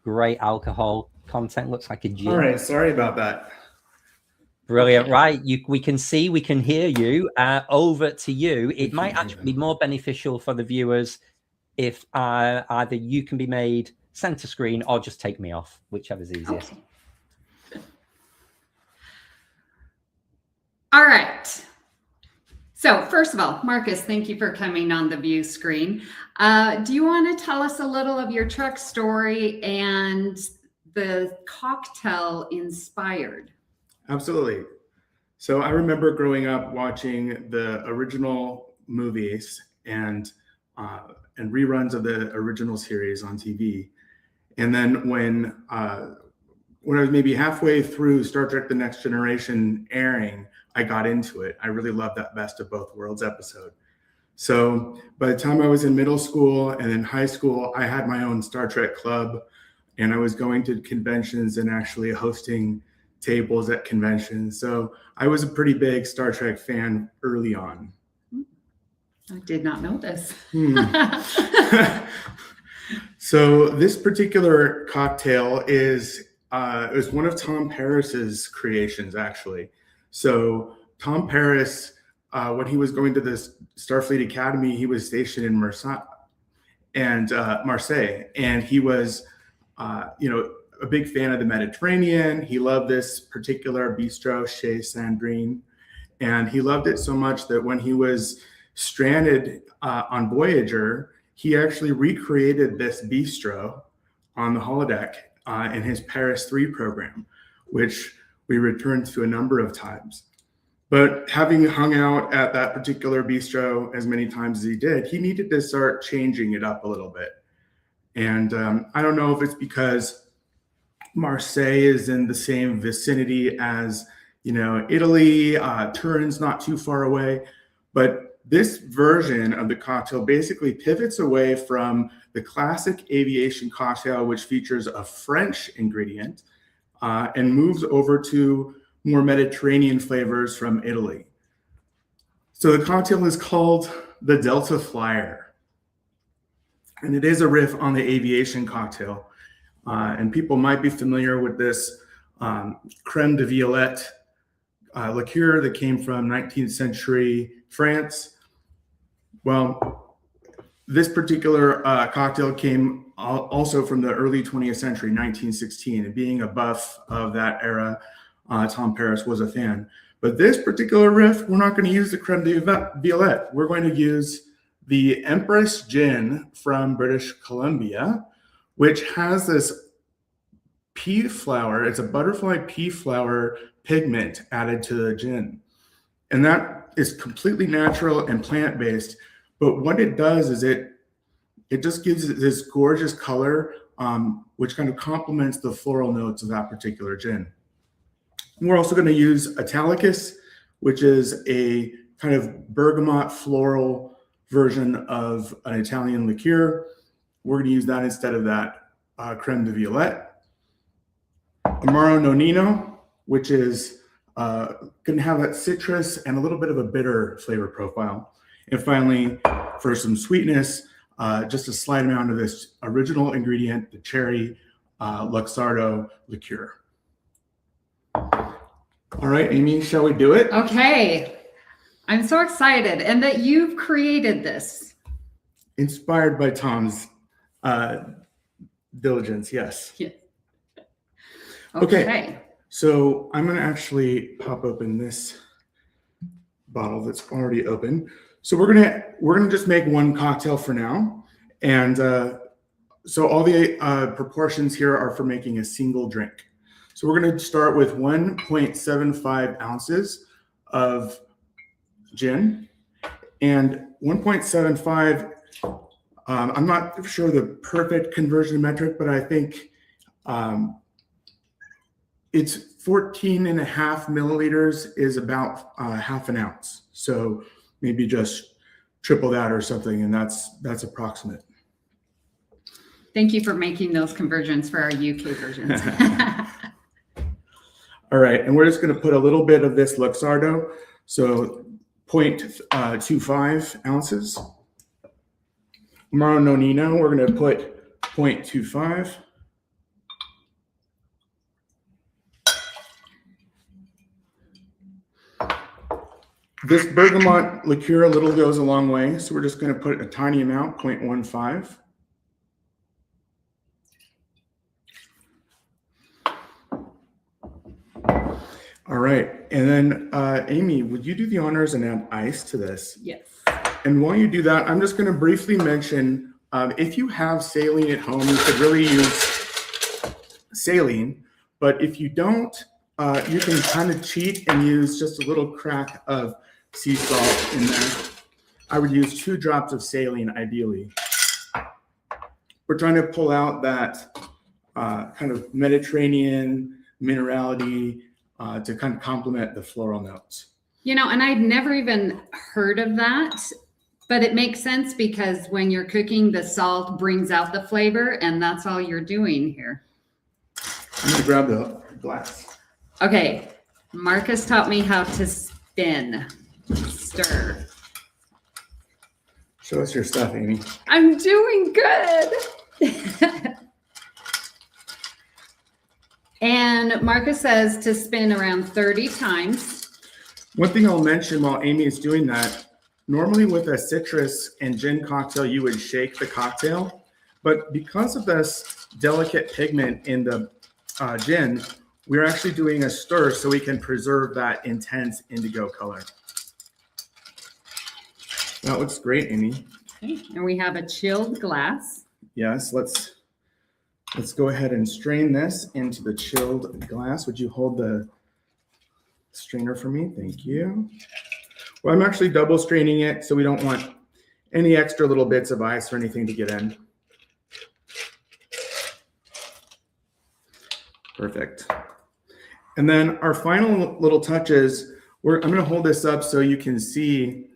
B: great alcohol content. Looks like a gin.
G: All right, sorry about that.
B: Brilliant. Right. We can see, we can hear you. Over to you. It might actually be more beneficial for the viewers if either you can be made center screen or just take me off, whichever's easiest.
A: Okay. All right. So first of all, Marcus, thank you for coming on the Viewscreen. Do you want to tell us a little of your truck story and the cocktail inspired?
G: Absolutely. So I remember growing up watching the original movies, and and reruns of the original series on TV. And then when I was maybe halfway through Star Trek The Next Generation airing, I got into it. I really loved that Best of Both Worlds episode. So by the time I was in middle school and in high school, I had my own Star Trek club, and I was going to conventions and actually hosting tables at conventions. So I was a pretty big Star Trek fan early on.
A: I did not know this.
G: So this particular cocktail is one of Tom Paris's creations, actually. So Tom Paris, when he was going to this Starfleet Academy, he was stationed in Marseille, and he was, a big fan of the Mediterranean. He loved this particular bistro, Chez Sandrine, and he loved it so much that when he was stranded on Voyager, he actually recreated this bistro on the holodeck in his Paris 3 program, which we returned to a number of times. But having hung out at that particular bistro as many times as he did, he needed to start changing it up a little bit. And I don't know if it's because Marseille is in the same vicinity as, Italy, Turin's not too far away, but this version of the cocktail basically pivots away from the classic aviation cocktail, which features a French ingredient, and moves over to more Mediterranean flavors from Italy. So the cocktail is called the Delta Flyer, and it is a riff on the aviation cocktail. And people might be familiar with this creme de violette liqueur that came from 19th century France. Well, this particular cocktail came also from the early 20th century, 1916, and being a buff of that era, Tom Paris was a fan. But this particular riff, we're not going to use the creme de violette. We're going to use the Empress Gin from British Columbia, which has this pea flower. It's a butterfly pea flower pigment added to the gin. And that is completely natural and plant-based. But what it does is it just gives it this gorgeous color, which kind of complements the floral notes of that particular gin. We're also going to use Italicus, which is a kind of bergamot floral version of an Italian liqueur. We're going to use that instead of that creme de violette. Amaro Nonino, which is going to have that citrus and a little bit of a bitter flavor profile. And finally, for some sweetness, just a slight amount of this original ingredient, the cherry Luxardo liqueur. All right, Amy, shall we do it?
A: Okay. I'm so excited. And that you've created this.
G: Inspired by Tom's diligence, yes.
A: Yeah.
G: Okay. So I'm going to actually pop open this bottle that's already open. So we're gonna just make one cocktail for now, and so all the proportions here are for making a single drink. So we're gonna start with 1.75 ounces of gin, and 1.75. I'm not sure the perfect conversion metric, but I think it's 14.5 milliliters is about half an ounce. So maybe just triple that or something, and that's approximate.
A: Thank you for making those conversions for our UK versions.
G: All right, and we're just going to put a little bit of this Luxardo, so 0.25 ounces. Amaro Nonino, we're going to put 0.25. This bergamot liqueur, a little goes a long way, so we're just going to put a tiny amount, 0.15. All right, and then Amy, would you do the honors and add ice to this?
A: Yes.
G: And while you do that, I'm just going to briefly mention, if you have saline at home, you could really use saline, but if you don't, you can kind of cheat and use just a little crack of sea salt in there. I would use 2 drops of saline, ideally. We're trying to pull out that kind of Mediterranean minerality to kind of complement the floral notes.
A: You know, and I'd never even heard of that, but it makes sense because when you're cooking, the salt brings out the flavor, and that's all you're doing here.
G: I'm gonna grab the glass.
A: Okay, Marcus taught me how to spin, stir.
G: Show us your stuff, Amy.
A: I'm doing good. And Marcus says to spin around 30 times.
G: One thing I'll mention while Amy is doing that, normally with a citrus and gin cocktail, you would shake the cocktail. But because of this delicate pigment in the gin, we're actually doing a stir so we can preserve that intense indigo color. That looks great, Amy.
A: Okay. And we have a chilled glass.
G: Yes, let's go ahead and strain this into the chilled glass. Would you hold the strainer for me? Thank you. Well, I'm actually double straining it so we don't want any extra little bits of ice or anything to get in. Perfect. And then our final little touches, I'm going to hold this up so you can see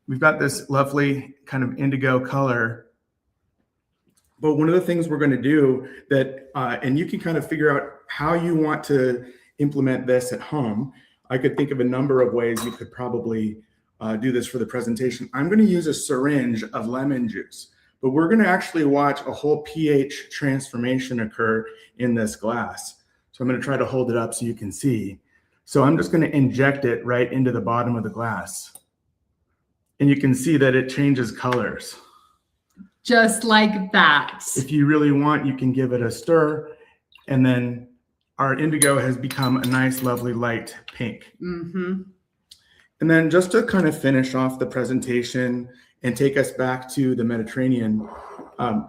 G: we've got this lovely kind of indigo color. But one of the things we're going to do that, and you can kind of figure out how you want to implement this at home. I could think of a number of ways you could probably do this for the presentation. I'm going to use a syringe of lemon juice, but we're going to actually watch a whole pH transformation occur in this glass. So I'm going to try to hold it up so you can see. So I'm just going to inject it right into the bottom of the glass. And you can see that it changes colors.
A: Just like that.
G: If you really want, you can give it a stir. And then our indigo has become a nice, lovely light pink.
A: Mm-hmm.
G: And then just to kind of finish off the presentation and take us back to the Mediterranean,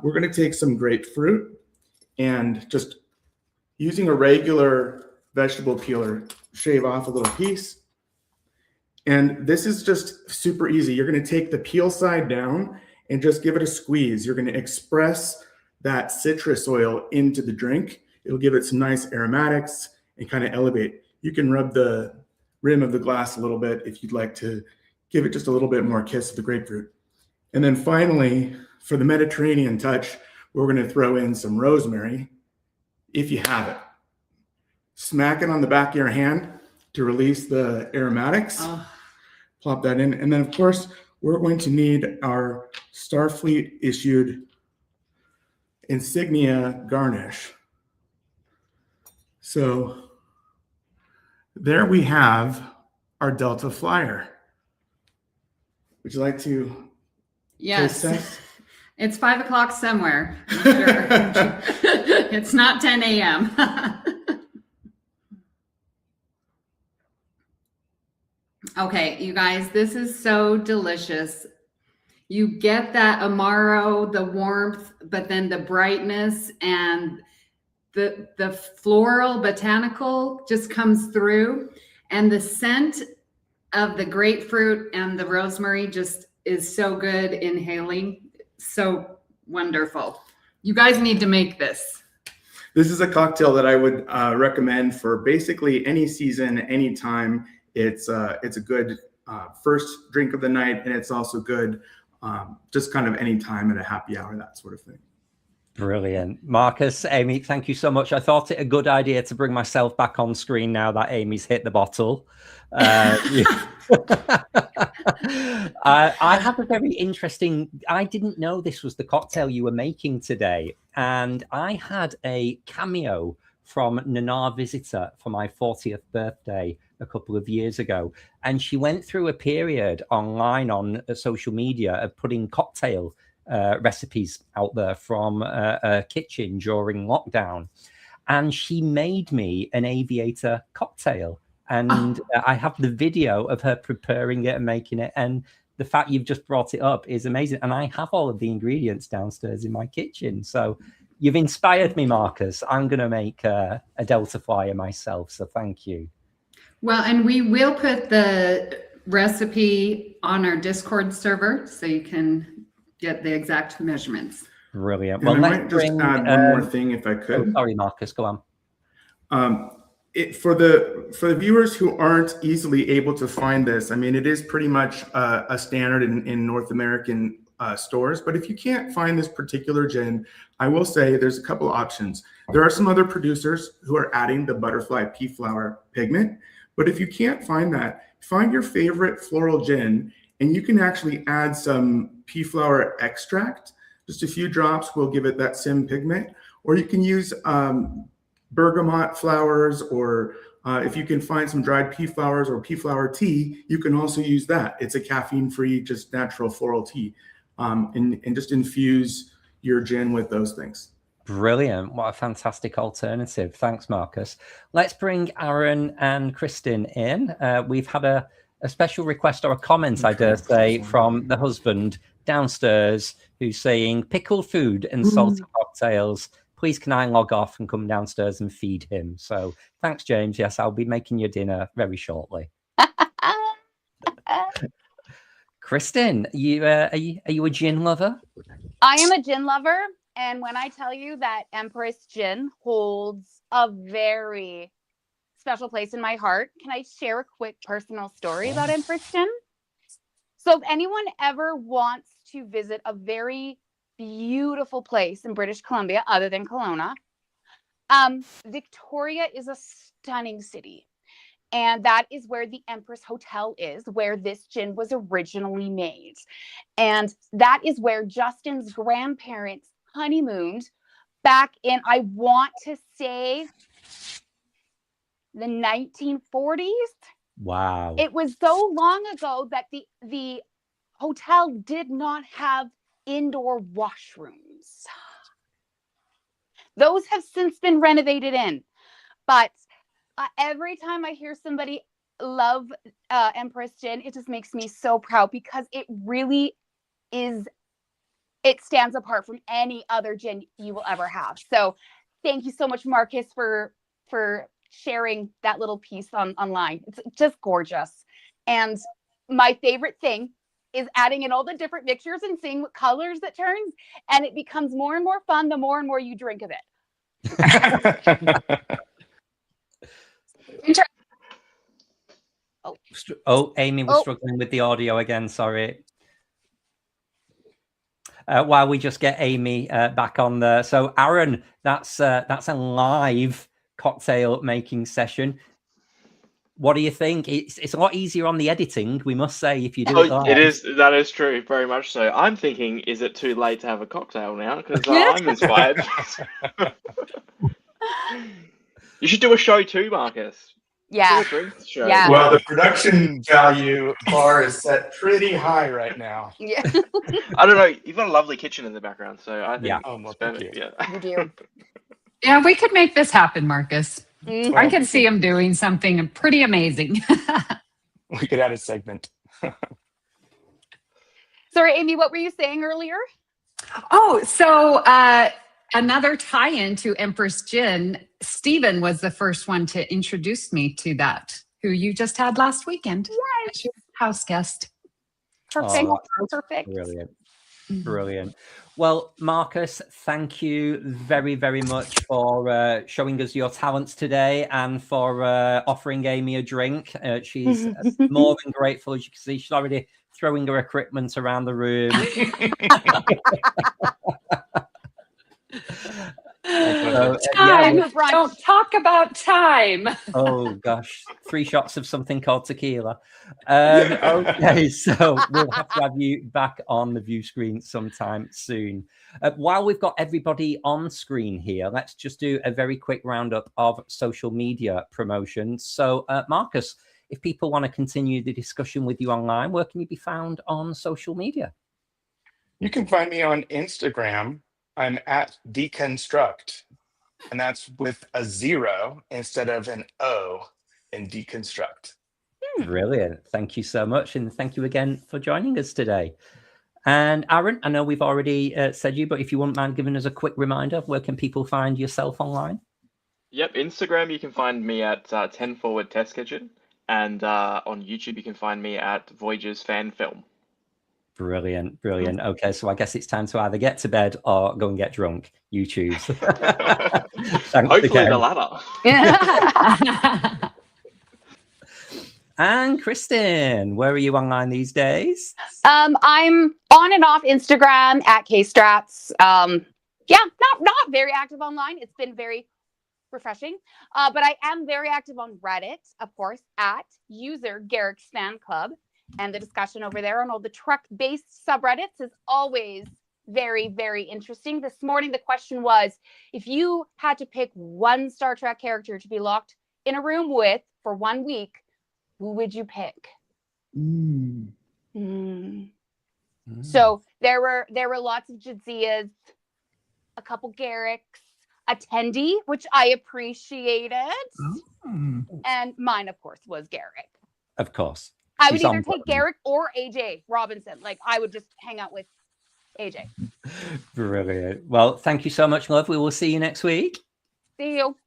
G: we're going to take some grapefruit and just using a regular vegetable peeler, shave off a little piece. And this is just super easy. You're going to take the peel side down and just give it a squeeze. You're going to express that citrus oil into the drink. It'll give it some nice aromatics and kind of elevate. You can rub the rim of the glass a little bit if you'd like to give it just a little bit more kiss of the grapefruit. And then finally, for the Mediterranean touch, we're going to throw in some rosemary, if you have it. Smack it on the back of your hand to release the aromatics. Oh. Plop that in. And then, of course, we're going to need our Starfleet issued insignia garnish. So there we have our Delta Flyer. Would you like to?
A: Yes. It's 5 o'clock somewhere. I'm sure. It's not 10 a.m. Okay, you guys, this is so delicious. You get that Amaro, the warmth, but then the brightness and the floral botanical just comes through. And the scent of the grapefruit and the rosemary just is so good inhaling. So wonderful. You guys need to make this.
G: This is a cocktail that I would recommend for basically any season, any time. It's a good first drink of the night, and it's also good just kind of any time at a happy hour, that sort of thing.
B: Brilliant. Marcus, Amy, thank you so much. I thought it a good idea to bring myself back on screen now that Amy's hit the bottle. I have a very interesting, I didn't know this was the cocktail you were making today. And I had a cameo from Nana Visitor for my 40th birthday a couple of years ago. And she went through a period online on social media of putting cocktail recipes out there from a kitchen during lockdown. And she made me an aviator cocktail. And I have the video of her preparing it and making it. And the fact you've just brought it up is amazing. And I have all of the ingredients downstairs in my kitchen. So you've inspired me, Marcus. I'm going to make a Delta Flyer myself. So thank you.
A: Well, and we will put the recipe on our Discord server, so you can get the exact measurements.
B: Brilliant.
G: And
B: Well,
G: I might just add one more thing if I could.
B: Oh, sorry, Marcus, go on.
G: For the viewers who aren't easily able to find this, I mean, it is pretty much a standard in North American stores. But if you can't find this particular gin, I will say there's a couple options. There are some other producers who are adding the butterfly pea flower pigment. But if you can't find that, find your favorite floral gin, and you can actually add some pea flower extract. Just a few drops will give it that sim pigment. Or you can use bergamot flowers, or if you can find some dried pea flowers or pea flower tea, you can also use that. It's a caffeine-free, just natural floral tea, and just infuse your gin with those things.
B: Brilliant. What a fantastic alternative. Thanks, Marcus. Let's bring Aaron and Kristin in. We've had a special request or a comment, I dare say, from the husband downstairs who's saying, pickled food and salty cocktails. Please can I log off and come downstairs and feed him? So thanks, James. Yes, I'll be making your dinner very shortly. Kristin, are you a gin lover?
C: I am a gin lover. And when I tell you that Empress Gin holds a very special place in my heart, can I share a quick personal story about Empress Gin? So if anyone ever wants to visit a very beautiful place in British Columbia, other than Kelowna, Victoria is a stunning city. And that is where the Empress Hotel is, where this gin was originally made. And that is where Justin's grandparents honeymooned back in, I want to say, the 1940s.
B: Wow.
C: It was so long ago that the hotel did not have indoor washrooms. Those have since been renovated in. But every time I hear somebody love Empress Gin, it just makes me so proud, because it really is, it stands apart from any other gin you will ever have. So thank you so much, Marcus, for sharing that little piece online. It's just gorgeous. And my favorite thing is adding in all the different mixtures and seeing what colors it turns. And it becomes more and more fun the more and more you drink of it.
B: Oh, Amy was struggling with the audio again. Sorry. While we just get Amy back on there. So, Aaron, that's a live cocktail making session. What do you think? It's a lot easier on the editing, we must say, if you do it live.
E: It is. That is true, very much so. I'm thinking, is it too late to have a cocktail now? Because I'm inspired. You should do a show too, Marcus.
C: Yeah.
E: Do a drinks show.
C: Yeah.
F: Well, the production value bar is set pretty high right now.
C: Yeah.
E: I don't know. You've got a lovely kitchen in the background, so I think.
B: Yeah.
F: Oh, well, thank you.
E: Yeah.
C: You do.
A: Yeah, we could make this happen, Marcus.
C: Mhm.
A: I can see him doing something pretty amazing.
F: We could add a segment.
C: Sorry, Amy, what were you saying earlier?
A: Oh, so another tie-in to Empress Gin. Stephen was the first one to introduce me to that, who you just had last weekend.
C: Yes.
A: House guest.
C: Perfect.
B: Oh,
C: Perfect.
B: Brilliant. Brilliant. Well, Marcus, thank you very, very much for showing us your talents today and for offering Amy a drink. She's more than grateful. As you can see, she's already throwing her equipment around the room.
A: Time. Don't talk about time.
B: Oh gosh, 3 shots of something called tequila. Okay, so we'll have to have you back on the view screen sometime soon. While we've got everybody on screen here, let's just do a very quick roundup of social media promotions. So Marcus, if people want to continue the discussion with you online, where can you be found on social media?
F: You can find me on Instagram. I'm at Deconstruct, and that's with a 0 instead of an O in Deconstruct.
B: Brilliant. Thank you so much. And thank you again for joining us today. And Aaron, I know we've already said you, but if you wouldn't mind giving us a quick reminder, where can people find yourself online?
E: Yep, Instagram, you can find me at 10 Forward Test Kitchen. And on YouTube, you can find me at Voyager's Fan Film.
B: Brilliant, brilliant. Okay, so I guess it's time to either get to bed or go and get drunk. You choose.
E: Hopefully the latter.
B: And Kristin, where are you online these days?
C: I'm on and off Instagram at kstrats. Yeah, not very active online. It's been very refreshing. But I am very active on Reddit, of course, at user Garrick's Fan Club. And the discussion over there on all the Trek-based subreddits is always very, very interesting. This morning, the question was, if you had to pick one Star Trek character to be locked in a room with for 1 week, who would you pick? So there were lots of Jadzias, a couple Garricks, a Tendi, which I appreciated. And mine, of course, was Garrick.
B: Of course.
C: I would either take Garrick or AJ Robinson. Like, I would just hang out with AJ.
B: Brilliant. Well, thank you so much, love. We will see you next week.
C: See you.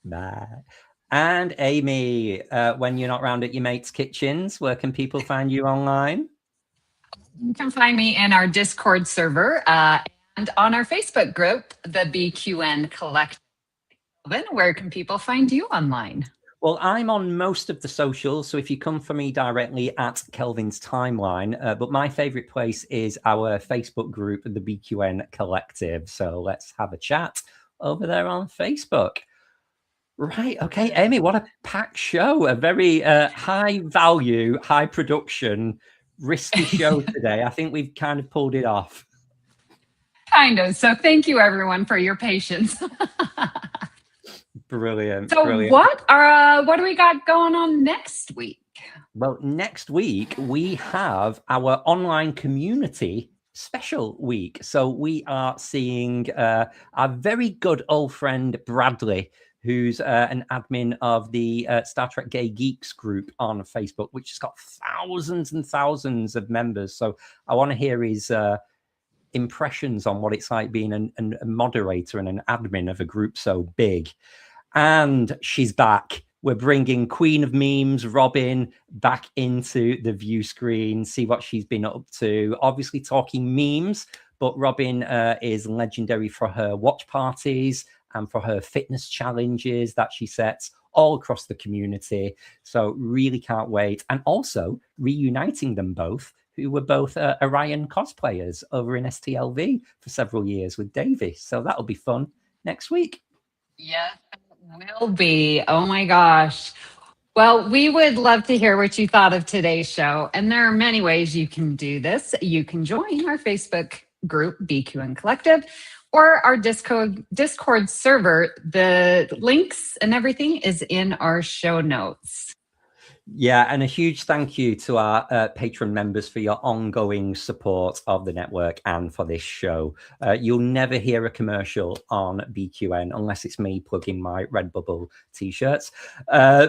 B: Bye. And Amy, when you're not round at your mates' kitchens, where can people find you online?
A: You can find me in our Discord server and on our Facebook group, the BQN Collective. Where can people find you online?
B: Well, I'm on most of the socials, so if you come for me directly at Kelvin's Timeline, but my favorite place is our Facebook group, the BQN Collective. So let's have a chat over there on Facebook. Right. Okay, Amy, what a packed show. A very high value, high production, risky show today. I think we've kind of pulled it off.
A: Kind of. So thank you, everyone, for your patience.
B: Brilliant.
A: So
B: brilliant.
A: What do we got going on next week?
B: Well, next week we have our online community special week. So we are seeing our very good old friend Bradley, who's an admin of the Star Trek Gay Geeks group on Facebook, which has got thousands and thousands of members. So I want to hear his impressions on what it's like being a moderator and an admin of a group so big. And she's back. We're bringing Queen of Memes, Robin, back into the view screen, see what she's been up to. Obviously talking memes, but Robin is legendary for her watch parties and for her fitness challenges that she sets all across the community. So really can't wait. And also reuniting them both, who were both Orion cosplayers over in STLV for several years with Davey. So that'll be fun next week.
A: Yes, it will be. Oh my gosh. Well, we would love to hear what you thought of today's show. And there are many ways you can do this. You can join our Facebook group, BQN Collective, or our Discord server. The links and everything is in our show notes.
B: Yeah, and a huge thank you to our patron members for your ongoing support of the network and for this show. You'll never hear a commercial on BQN unless it's me plugging my Redbubble t-shirts.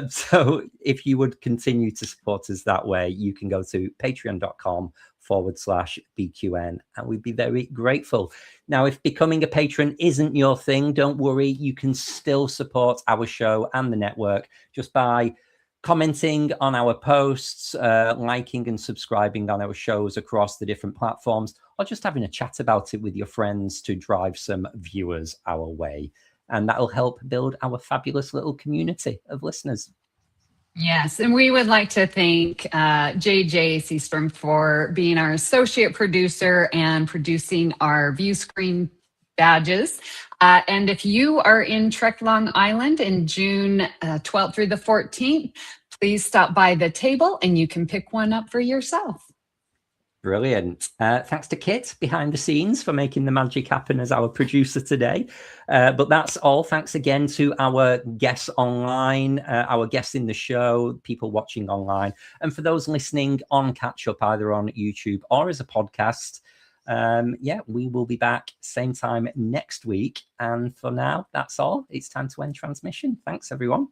B: So if you would continue to support us that way, you can go to patreon.com/BQN, and we'd be very grateful. Now, if becoming a patron isn't your thing, don't worry. You can still support our show and the network just by commenting on our posts, liking and subscribing on our shows across the different platforms, or just having a chat about it with your friends to drive some viewers our way. And that'll help build our fabulous little community of listeners.
A: Yes, and we would like to thank JJ Seastrom for being our associate producer and producing our view screen badges. And if you are in Trek Long Island in June 12th through the 14th, please stop by the table and you can pick one up for yourself.
B: Brilliant. Thanks to Kit behind the scenes for making the magic happen as our producer today. But that's all. Thanks again to our guests online, our guests in the show, people watching online, and for those listening on catch up either on YouTube or as a podcast. Yeah, we will be back same time next week. And for now, that's all. It's time to end transmission. Thanks, everyone.